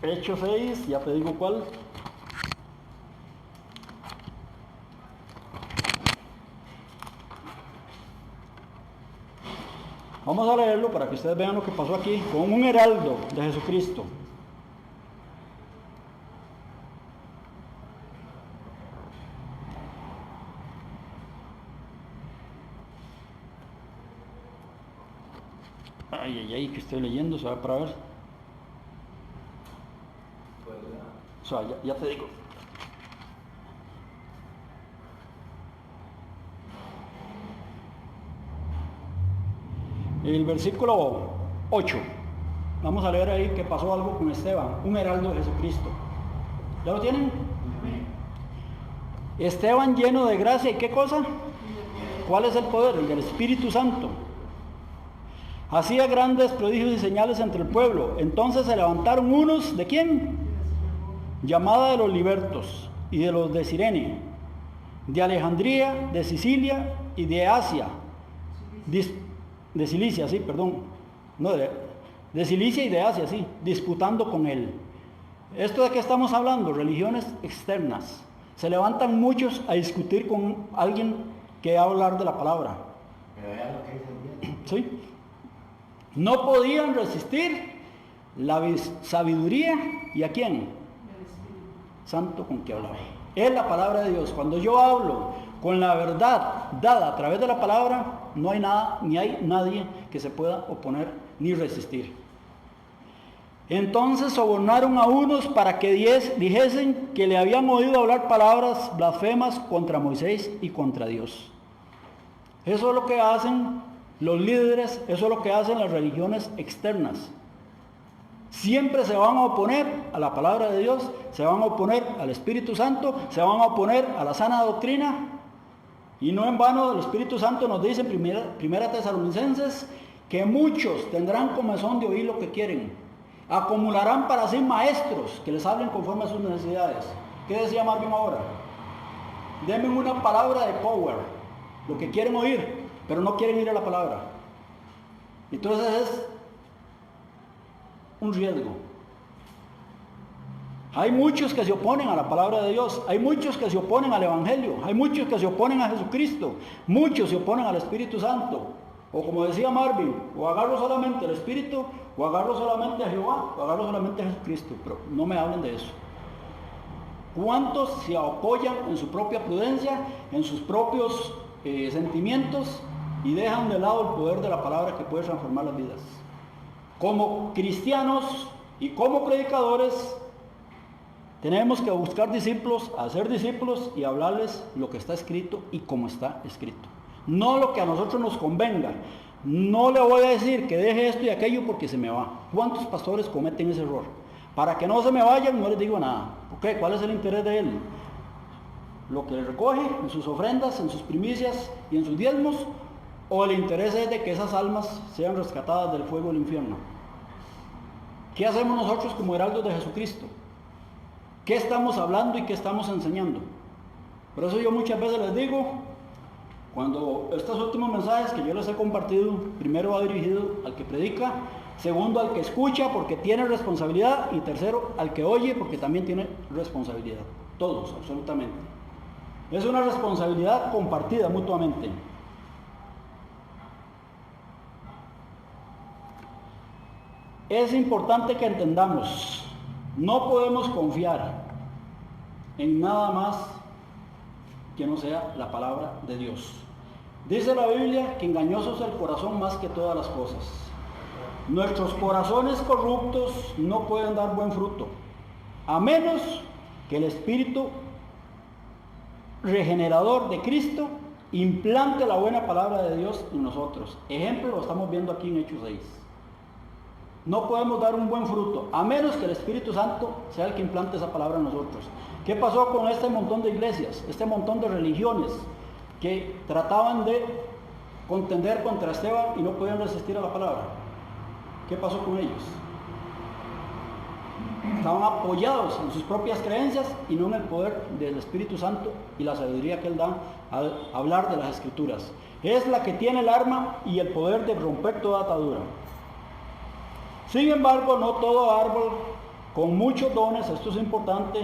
Hechos 6, ya te digo cuál. Vamos a leerlo para que ustedes vean lo que pasó aquí con un heraldo de Jesucristo. Ay, que estoy leyendo, se va para ver. O sea, ya te digo. El versículo 8. Vamos a leer ahí que pasó algo con Esteban, un heraldo de Jesucristo. ¿Ya lo tienen? Esteban lleno de gracia y ¿qué cosa? ¿Cuál es el poder? El del Espíritu Santo. Hacía grandes prodigios y señales entre el pueblo. Entonces se levantaron unos, ¿de quién? Llamada de los libertos y de los de Cirene, de Alejandría, de Sicilia y de Asia, de Cilicia, sí, perdón, no, de Cilicia y de Asia, sí, disputando con él. ¿Esto de qué estamos hablando? Religiones externas. Se levantan muchos a discutir con alguien que va a hablar de la palabra. Pero vean lo que dice el ¿Sí? No podían resistir la sabiduría. ¿Y a quién? Santo con que hablaba. Es la palabra de Dios. Cuando yo hablo con la verdad dada a través de la palabra, no hay nada, ni hay nadie que se pueda oponer ni resistir. Entonces sobornaron a unos para que dijesen que le habían oído hablar palabras blasfemas contra Moisés y contra Dios. Eso es lo que hacen los líderes, eso es lo que hacen las religiones externas. Siempre se van a oponer a la palabra de Dios, se van a oponer al Espíritu Santo, se van a oponer a la sana doctrina. Y no en vano el Espíritu Santo nos dice en primera Tesalonicenses que muchos tendrán comezón de oír lo que quieren. Acumularán para sí maestros que les hablen conforme a sus necesidades. ¿Qué decía Marvin ahora? Denme una palabra de power, lo que quieren oír, pero no quieren ir a la palabra. Entonces es un riesgo. Hay muchos que se oponen a la palabra de Dios, hay muchos que se oponen al Evangelio, hay muchos que se oponen a Jesucristo, muchos se oponen al Espíritu Santo. O como decía Marvin, o agarro solamente el Espíritu, o agarro solamente a Jehová, o agarro solamente a Jesucristo, pero no me hablen de eso. ¿Cuántos se apoyan en su propia prudencia, en sus propios sentimientos y dejan de lado el poder de la palabra que puede transformar las vidas? Como cristianos y como predicadores tenemos que buscar discípulos, hacer discípulos y hablarles lo que está escrito y cómo está escrito. No lo que a nosotros nos convenga. No le voy a decir que deje esto y aquello porque se me va. ¿Cuántos pastores cometen ese error? Para que no se me vayan no les digo nada. ¿Ok? ¿Cuál es el interés de él? ¿Lo que le recoge en sus ofrendas, en sus primicias y en sus diezmos? ¿O el interés es de que esas almas sean rescatadas del fuego del infierno? ¿Qué hacemos nosotros como heraldos de Jesucristo? ¿Qué estamos hablando y qué estamos enseñando? Por eso yo muchas veces les digo, cuando estos últimos mensajes que yo les he compartido, primero va dirigido al que predica, segundo al que escucha porque tiene responsabilidad y tercero al que oye porque también tiene responsabilidad. Todos, absolutamente. Es una responsabilidad compartida mutuamente. Es importante que entendamos, no podemos confiar en nada más que no sea la palabra de Dios. Dice la Biblia que engañoso es el corazón más que todas las cosas. Nuestros corazones corruptos no pueden dar buen fruto, a menos que el Espíritu regenerador de Cristo implante la buena palabra de Dios en nosotros. Ejemplo lo estamos viendo aquí en Hechos 6. No podemos dar un buen fruto, a menos que el Espíritu Santo sea el que implante esa palabra en nosotros. ¿Qué pasó con este montón de iglesias, este montón de religiones que trataban de contender contra Esteban y no podían resistir a la palabra? ¿Qué pasó con ellos? Estaban apoyados en sus propias creencias y no en el poder del Espíritu Santo y la sabiduría que Él da al hablar de las Escrituras. Es la que tiene el arma y el poder de romper toda atadura. Sin embargo, no todo árbol con muchos dones, esto es importante,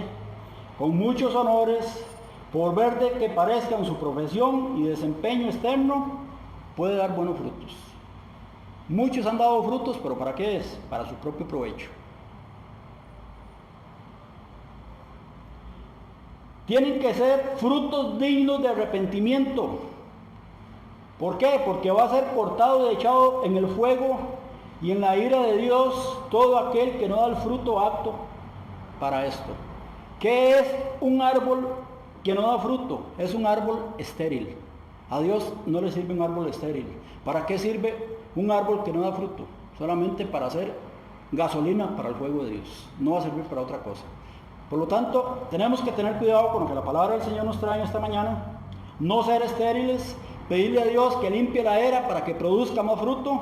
con muchos honores, por verde que parezca en su profesión y desempeño externo, puede dar buenos frutos. Muchos han dado frutos, pero ¿para qué es? Para su propio provecho. Tienen que ser frutos dignos de arrepentimiento. ¿Por qué? Porque va a ser cortado y echado en el fuego y en la ira de Dios todo aquel que no da el fruto apto para esto. ¿Qué es un árbol que no da fruto? Es un árbol estéril. A Dios no le sirve un árbol estéril. ¿Para qué sirve un árbol que no da fruto? Solamente para hacer gasolina para el fuego de Dios. No va a servir para otra cosa. Por lo tanto, tenemos que tener cuidado con lo que la palabra del Señor nos trae esta mañana. No ser estériles, pedirle a Dios que limpie la era para que produzca más fruto.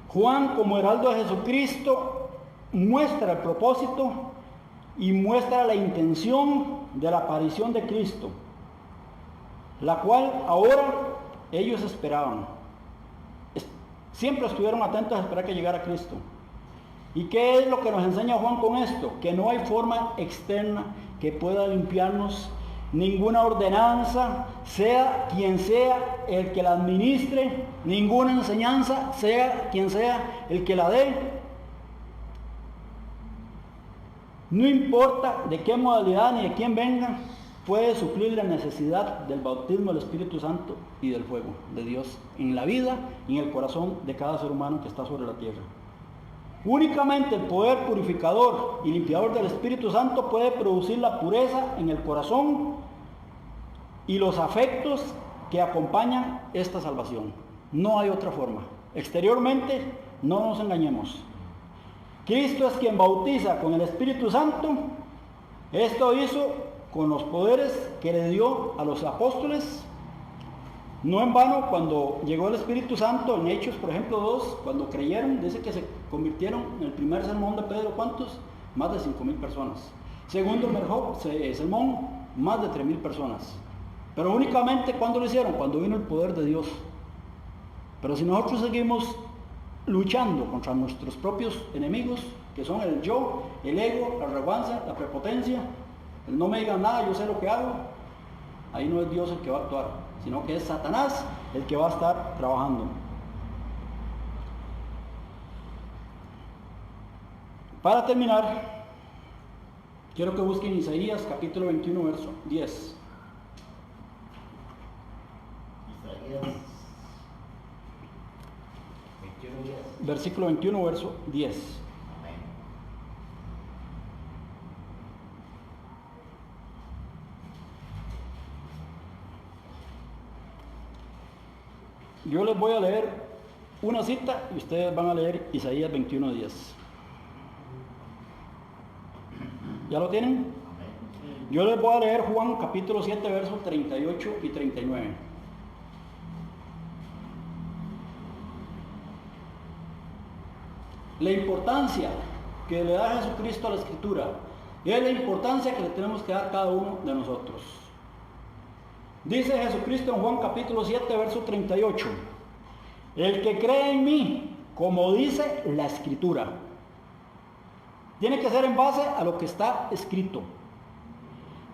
Juan, como heraldo de Jesucristo, muestra el propósito y muestra la intención de la aparición de Cristo, la cual ahora ellos esperaban. Siempre estuvieron atentos a esperar que llegara Cristo. ¿Y qué es lo que nos enseña Juan con esto? Que no hay forma externa que pueda limpiarnos, ninguna ordenanza, sea quien sea el que la administre, ninguna enseñanza, sea quien sea el que la dé. No importa de qué modalidad ni de quién venga, puede suplir la necesidad del bautismo del Espíritu Santo y del fuego de Dios en la vida y en el corazón de cada ser humano que está sobre la tierra. Únicamente el poder purificador y limpiador del Espíritu Santo puede producir la pureza en el corazón y los afectos que acompañan esta salvación. No hay otra forma. Exteriormente, no nos engañemos. Cristo es quien bautiza con el Espíritu Santo. Esto hizo con los poderes que le dio a los apóstoles. No en vano, cuando llegó el Espíritu Santo, en Hechos, por ejemplo, 2, cuando creyeron, dice que se convirtieron en el primer sermón de Pedro, ¿cuántos? Más de 5,000 personas. Segundo sermón, más de 3,000 personas. Pero únicamente, ¿cuándo lo hicieron? Cuando vino el poder de Dios. Pero si nosotros seguimos luchando contra nuestros propios enemigos, que son el yo, el ego, la arrogancia, la prepotencia, el no me digan nada, yo sé lo que hago, ahí no es Dios el que va a actuar, sino que es Satanás el que va a estar trabajando. Para terminar, quiero que busquen Isaías capítulo 21, verso 10. Isaías 21, 10. Versículo 21, verso 10. Amén. Yo les voy a leer una cita y ustedes van a leer Isaías 21, 10. ¿Ya lo tienen? Amén. Yo les voy a leer Juan capítulo 7, versos 38 y 39. La importancia que le da Jesucristo a la Escritura es la importancia que le tenemos que dar cada uno de nosotros. Dice Jesucristo en Juan capítulo 7, verso 38, el que cree en mí, como dice la Escritura, tiene que ser en base a lo que está escrito.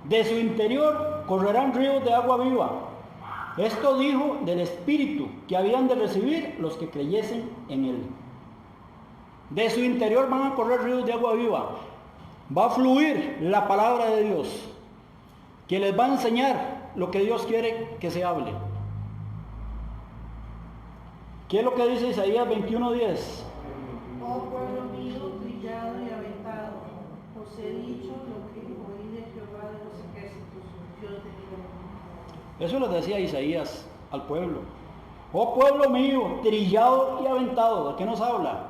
De su interior correrán ríos de agua viva. Esto dijo del Espíritu que habían de recibir los que creyesen en él. De su interior van a correr ríos de agua viva. Va a fluir la palabra de Dios, que les va a enseñar lo que Dios quiere que se hable. ¿Qué es lo que dice Isaías 21:10? Oh pueblo mío, trillado y aventado, os he dicho lo que oí de Jehová de los ejércitos, Dios de Jehová. Eso les decía Isaías al pueblo. Oh pueblo mío, trillado y aventado. ¿De qué nos habla?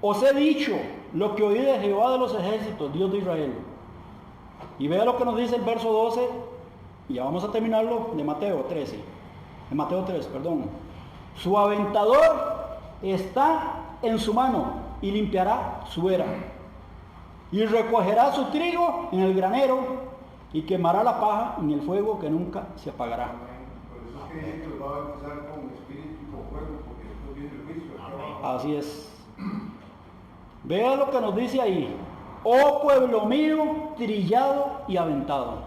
Os he dicho lo que oí de Jehová de los ejércitos, Dios de Israel. Y vea lo que nos dice el verso 12, y ya vamos a terminarlo, de Mateo 13. En Mateo 3, perdón. Su aventador está en su mano y limpiará su era. Y recogerá su trigo en el granero y quemará la paja en el fuego que nunca se apagará. Por eso es que dice que lo va a empezar con espíritu y con fuego, porque después viene el juicio. Así es. Vea lo que nos dice ahí. Oh pueblo mío, trillado y aventado.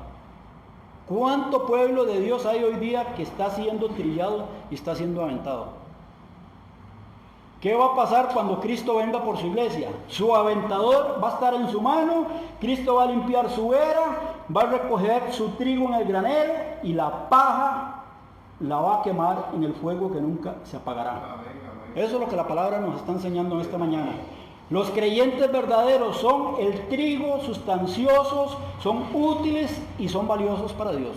¿Cuánto pueblo de Dios hay hoy día que está siendo trillado y está siendo aventado? ¿Qué va a pasar cuando Cristo venga por su iglesia? Su aventador va a estar en su mano, Cristo va a limpiar su era, va a recoger su trigo en el granero y la paja la va a quemar en el fuego que nunca se apagará. Eso es lo que la palabra nos está enseñando en esta mañana. Los creyentes verdaderos son el trigo sustanciosos, son útiles y son valiosos para Dios.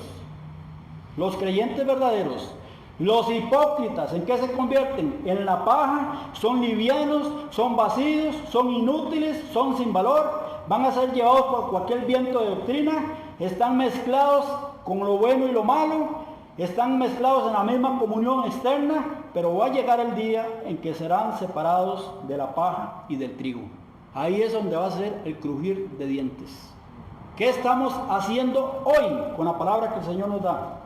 Los creyentes verdaderos. Los hipócritas, ¿en qué se convierten? En la paja, son livianos, son vacíos, son inútiles, son sin valor, van a ser llevados por cualquier viento de doctrina, están mezclados con lo bueno y lo malo, están mezclados en la misma comunión externa, pero va a llegar el día en que serán separados de la paja y del trigo. Ahí es donde va a ser el crujir de dientes. ¿Qué estamos haciendo hoy con la palabra que el Señor nos da?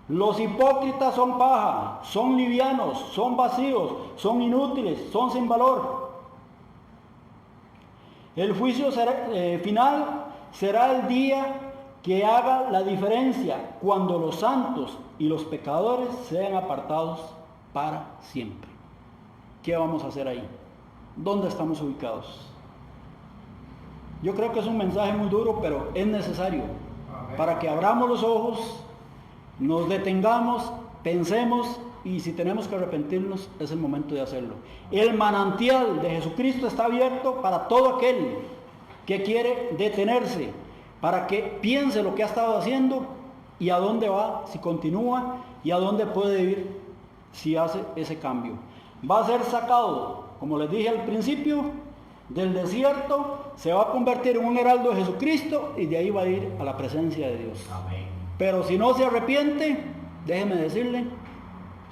Los hipócritas son paja, son livianos, son vacíos, son inútiles, son sin valor. El juicio final será el día que haga la diferencia, cuando los santos y los pecadores sean apartados para siempre. ¿Qué vamos a hacer ahí? ¿Dónde estamos ubicados? Yo creo que es un mensaje muy duro, pero es necesario para que abramos los ojos, nos detengamos, pensemos, y si tenemos que arrepentirnos, es el momento de hacerlo. El manantial de Jesucristo está abierto para todo aquel que quiere detenerse, para que piense lo que ha estado haciendo y a dónde va si continúa y a dónde puede ir si hace ese cambio. Va a ser sacado, como les dije al principio, del desierto, se va a convertir en un heraldo de Jesucristo y de ahí va a ir a la presencia de Dios. Amén. Pero si no se arrepiente, déjeme decirle,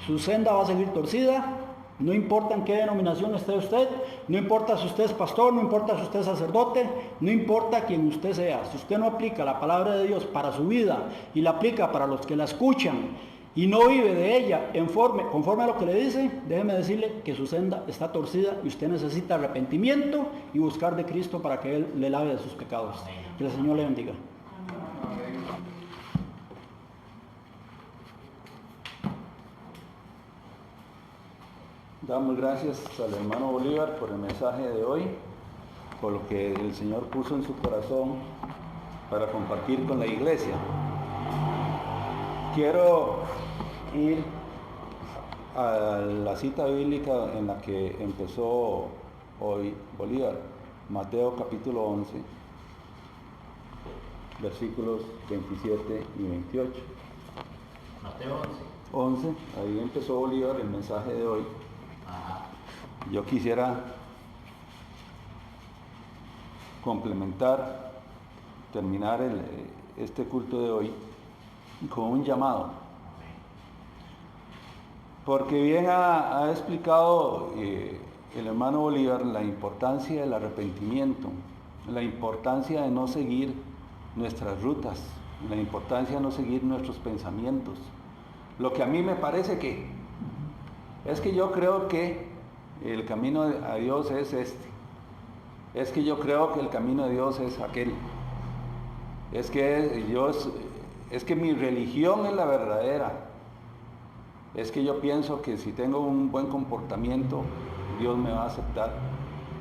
su senda va a seguir torcida. No importa en qué denominación esté usted, no importa si usted es pastor, no importa si usted es sacerdote, no importa quién usted sea. Si usted no aplica la palabra de Dios para su vida y la aplica para los que la escuchan y no vive de ella conforme a lo que le dice, déjeme decirle que su senda está torcida y usted necesita arrepentimiento y buscar de Cristo para que Él le lave de sus pecados. Que el Señor le bendiga. Damos gracias al hermano Bolívar por el mensaje de hoy, por lo que el Señor puso en su corazón para compartir con la iglesia. Quiero ir a la cita bíblica en la que empezó hoy Bolívar, Mateo capítulo 11, versículos 27 y 28. Mateo 11, ahí empezó Bolívar el mensaje de hoy. 11. Ajá. Yo quisiera complementar, terminar este culto de hoy con un llamado. Porque bien ha explicado el hermano Bolívar la importancia del arrepentimiento, la importancia de no seguir nuestras rutas, la importancia de no seguir nuestros pensamientos. Lo que a mí me parece que es que yo creo que el camino a Dios es este. Es que yo creo que el camino de Dios es aquel. Es que mi religión es la verdadera. Es que yo pienso que si tengo un buen comportamiento, Dios me va a aceptar.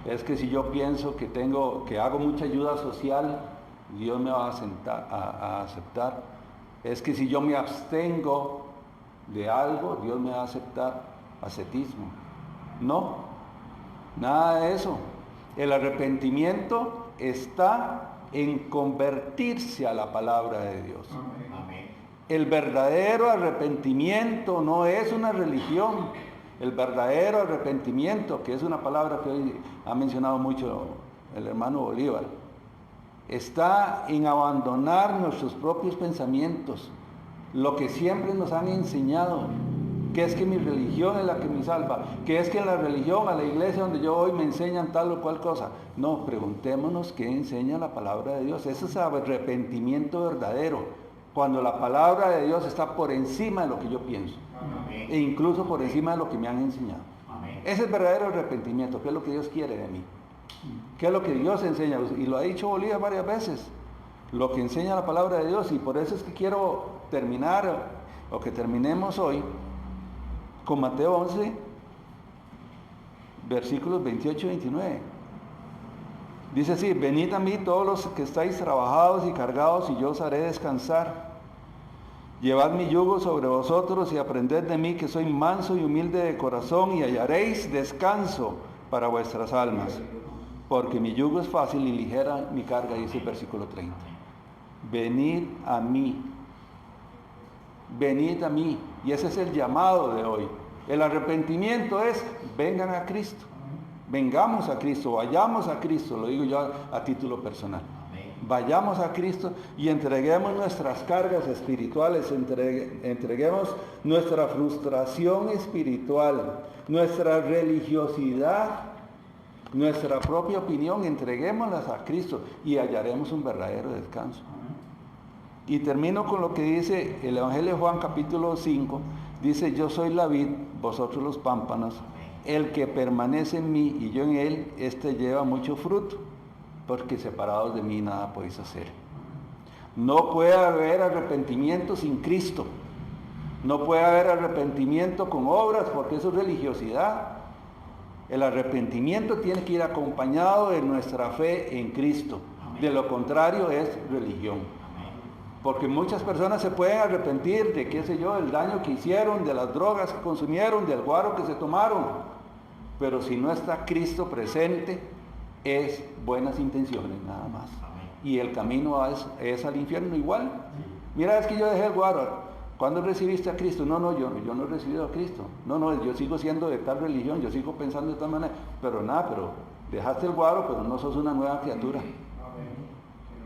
Es que si yo pienso que hago mucha ayuda social, Dios me va a aceptar. Es que si yo me abstengo de algo, Dios me va a aceptar. Ascetismo. No, nada de eso. El arrepentimiento está en convertirse a la palabra de Dios. Amén. El verdadero arrepentimiento no es una religión. El verdadero arrepentimiento, que es una palabra que hoy ha mencionado mucho el hermano Bolívar, está en abandonar nuestros propios pensamientos, lo que siempre nos han enseñado, que es que mi religión es la que me salva, que es que en la religión, a la iglesia donde yo voy me enseñan tal o cual cosa. No, preguntémonos qué enseña la palabra de Dios. Ese es el arrepentimiento verdadero, cuando la palabra de Dios está por encima de lo que yo pienso. Amén. E incluso por encima de lo que me han enseñado. Amén. Ese es el verdadero arrepentimiento, que es lo que Dios quiere de mí, que es lo que Dios enseña, y lo ha dicho Bolívar varias veces. lo que enseña la palabra de Dios, y por eso es que quiero terminar, o que terminemos hoy, con Mateo 11, versículos 28 y 29. Dice así: venid a mí todos los que estáis trabajados y cargados, y yo os haré descansar. Llevad mi yugo sobre vosotros y aprended de mí, que soy manso y humilde de corazón, y hallaréis descanso para vuestras almas. Porque mi yugo es fácil y ligera mi carga, dice el versículo 30. Venid a mí. Venid a mí. Y ese es el llamado de hoy. El arrepentimiento es: vengan a Cristo. Vengamos a Cristo, vayamos a Cristo, lo digo yo a título personal. Vayamos a Cristo y entreguemos nuestras cargas espirituales, entreguemos nuestra frustración espiritual, nuestra religiosidad, nuestra propia opinión, entreguémoslas a Cristo y hallaremos un verdadero descanso. Y termino con lo que dice el Evangelio de Juan capítulo 5, dice: yo soy la vid, vosotros los pámpanos, el que permanece en mí y yo en él, éste lleva mucho fruto, porque separados de mí nada podéis hacer. No puede haber arrepentimiento sin Cristo. No puede haber arrepentimiento con obras, porque eso es religiosidad. El arrepentimiento tiene que ir acompañado de nuestra fe en Cristo. De lo contrario es religión. Porque muchas personas se pueden arrepentir de, qué sé yo, del daño que hicieron, de las drogas que consumieron, del guaro que se tomaron. Pero si no está Cristo presente, es buenas intenciones nada más. Y el camino es al infierno igual. Mira, es que yo dejé el guaro. ¿Cuándo recibiste a Cristo? No, yo no he recibido a Cristo. No, yo sigo siendo de tal religión, yo sigo pensando de tal manera. Pero dejaste el guaro, pero no sos una nueva criatura.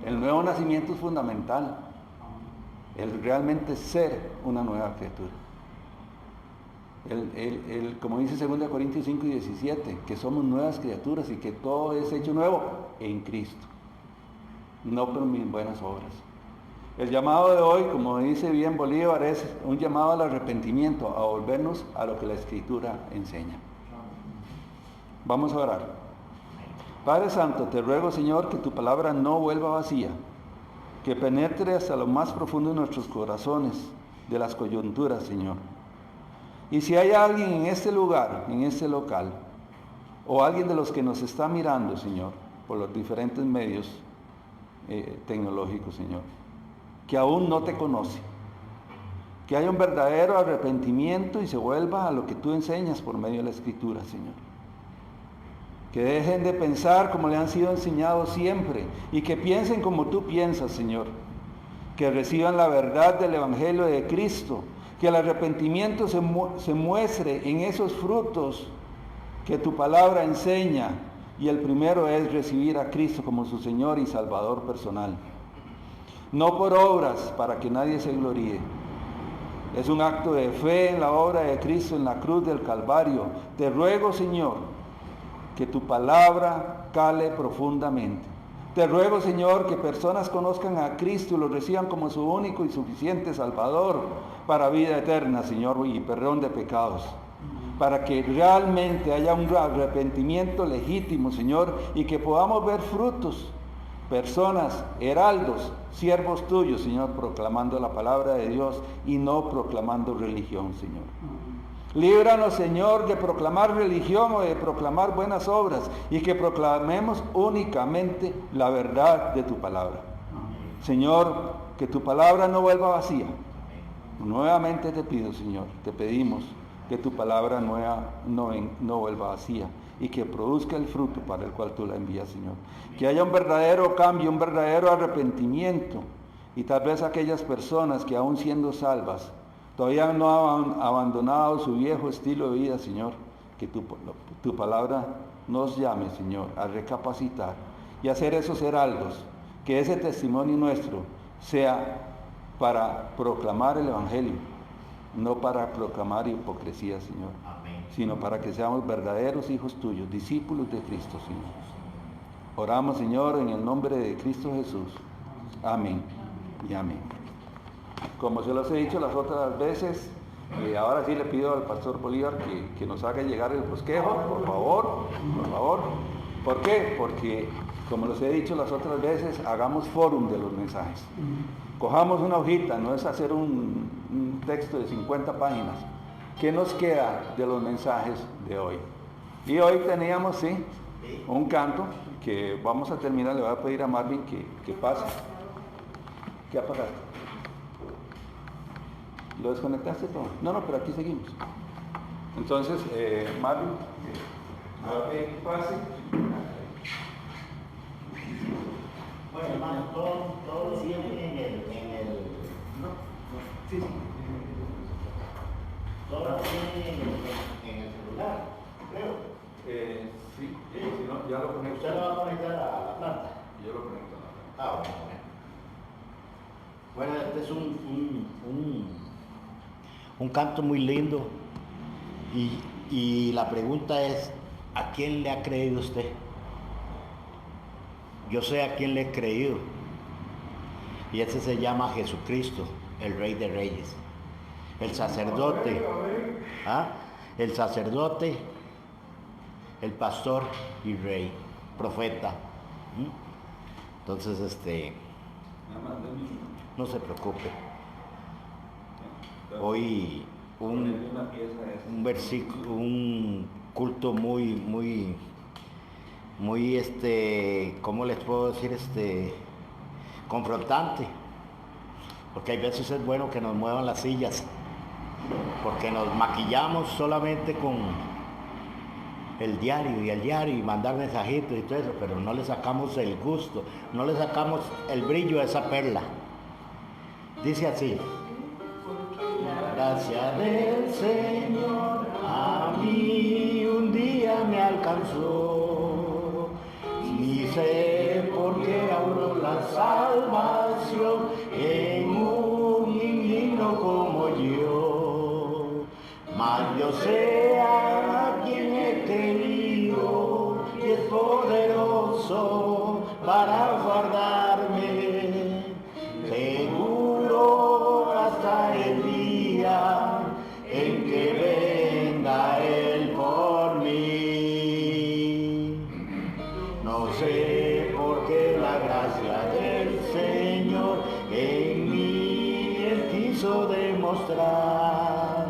El nuevo nacimiento es fundamental. El realmente ser una nueva criatura. Como dice 2 Corintios 5 y 17, que somos nuevas criaturas y que todo es hecho nuevo en Cristo, no por mis buenas obras. El llamado de hoy, como dice bien Bolívar, es un llamado al arrepentimiento, a volvernos a lo que la Escritura enseña. Vamos a orar. Padre Santo, te ruego, Señor, que tu palabra no vuelva vacía, que penetre hasta lo más profundo de nuestros corazones, de las coyunturas, Señor. Y si hay alguien en este lugar, en este local, o alguien de los que nos está mirando, Señor, por los diferentes medios tecnológicos, Señor, que aún no te conoce, que haya un verdadero arrepentimiento y se vuelva a lo que tú enseñas por medio de la Escritura, Señor. Que dejen de pensar como le han sido enseñados siempre y que piensen como tú piensas, Señor. Que reciban la verdad del Evangelio de Cristo. Que el arrepentimiento se muestre en esos frutos que tu palabra enseña. Y el primero es recibir a Cristo como su Señor y Salvador personal. No por obras para que nadie se gloríe. Es un acto de fe en la obra de Cristo en la cruz del Calvario. Te ruego, Señor, que tu palabra cale profundamente. Te ruego, Señor, que personas conozcan a Cristo y lo reciban como su único y suficiente Salvador para vida eterna, Señor, y perdón de pecados. Para que realmente haya un arrepentimiento legítimo, Señor, y que podamos ver frutos. Personas, heraldos, siervos tuyos, Señor, proclamando la palabra de Dios y no proclamando religión, Señor. Líbranos, Señor, de proclamar religión o de proclamar buenas obras y que proclamemos únicamente la verdad de tu palabra. Señor, que tu palabra no vuelva vacía. Nuevamente te pido, Señor, te pedimos que tu palabra no vuelva vacía y que produzca el fruto para el cual tú la envías, Señor. Que haya un verdadero cambio, un verdadero arrepentimiento y tal vez aquellas personas que aún siendo salvas todavía no han abandonado su viejo estilo de vida, Señor, que tu palabra nos llame, Señor, a recapacitar y hacer esos heraldos, que ese testimonio nuestro sea para proclamar el Evangelio, no para proclamar hipocresía, Señor, sino para que seamos verdaderos hijos tuyos, discípulos de Cristo, Señor. Oramos, Señor, en el nombre de Cristo Jesús. Amén y amén. Como se los he dicho las otras veces, ahora sí le pido al pastor Bolívar que nos haga llegar el bosquejo, por favor. ¿Por qué? Porque como les he dicho las otras veces, hagamos fórum de los mensajes. Cojamos una hojita, no es hacer un texto de 50 páginas. ¿Qué nos queda de los mensajes de hoy? Y hoy teníamos, sí, un canto que vamos a terminar. Le voy a pedir a Marvin que pase. ¿Qué apagaste? ¿Lo desconectaste todo? No, pero aquí seguimos. Entonces, Marvin, le voy a pedir que pase. Bueno, hermano, todo siempre en el Sí. todo lo tiene en el celular, creo. Sí, si no, ya lo conecto. ¿Usted lo va a conectar a la planta? Yo lo conecto a la planta. Bueno, este es un canto muy lindo y la pregunta es, ¿a quién le ha creído usted? Yo sé a quién le he creído y ese se llama Jesucristo, el Rey de Reyes, el sacerdote, el sacerdote, el pastor y rey, profeta. Entonces, no se preocupe. Hoy un versículo, un culto muy, ¿cómo les puedo decir? Confrontante. Porque hay veces es bueno que nos muevan las sillas, porque nos maquillamos solamente con el diario y mandar mensajitos y todo eso, pero no le sacamos el gusto, no le sacamos el brillo a esa perla. Dice así: gracia del Señor a mí un día me alcanzó, ni sé por qué abro la salvación en un indigno como yo, mas yo sé a quien he creído y es poderoso para guardarme, seguro hasta el día en que venga Él por mí. No sé por qué la gracia del Señor en mí Él quiso demostrar,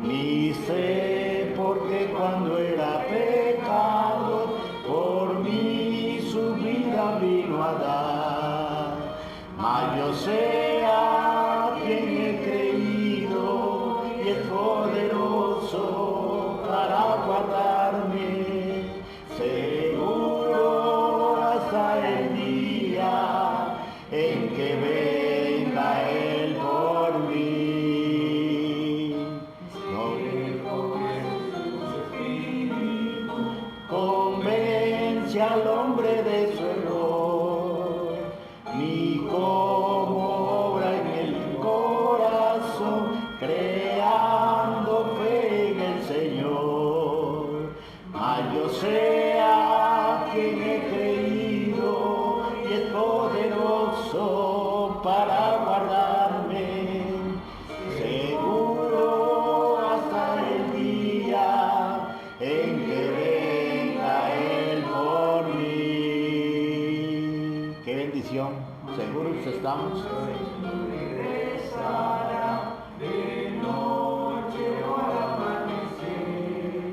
ni sé por qué cuando era pecador por mí su vida vino a dar, mas yo sé a quien he creído y es poderoso para guardarme, seguro hasta el día en que venga Él por mí. Convence al hombre de su error, ni como obra en el corazón, creando fe en el Señor. Mas yo sé a quien he creído y es poderoso para guardarme, seguro hasta el día en que venga Él por mí. ¡Qué bendición! ¿Seguros estamos? Regresará de noche o al amanecer,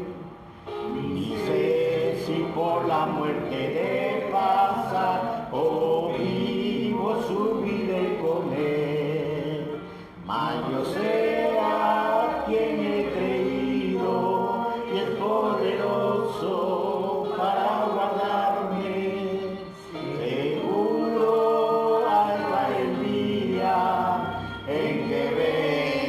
ni sé si por la muerte de pasar o vivo subiré con Él, mas yo sé a quien he creído y es poderoso para guardarme, seguro hasta el día en que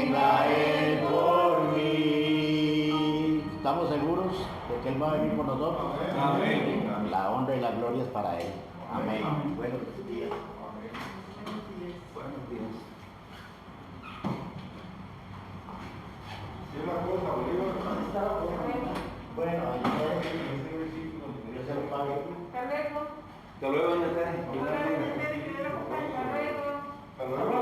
venga Él por mí. ¿Estamos seguros de que Él va a venir por nosotros? Amén. La honra y la gloria es para Él. Amén. Buenos días. Buenos días. Bueno, yo se lo pago. Hasta luego. Hasta luego, Natalia. Hasta luego. Hasta luego.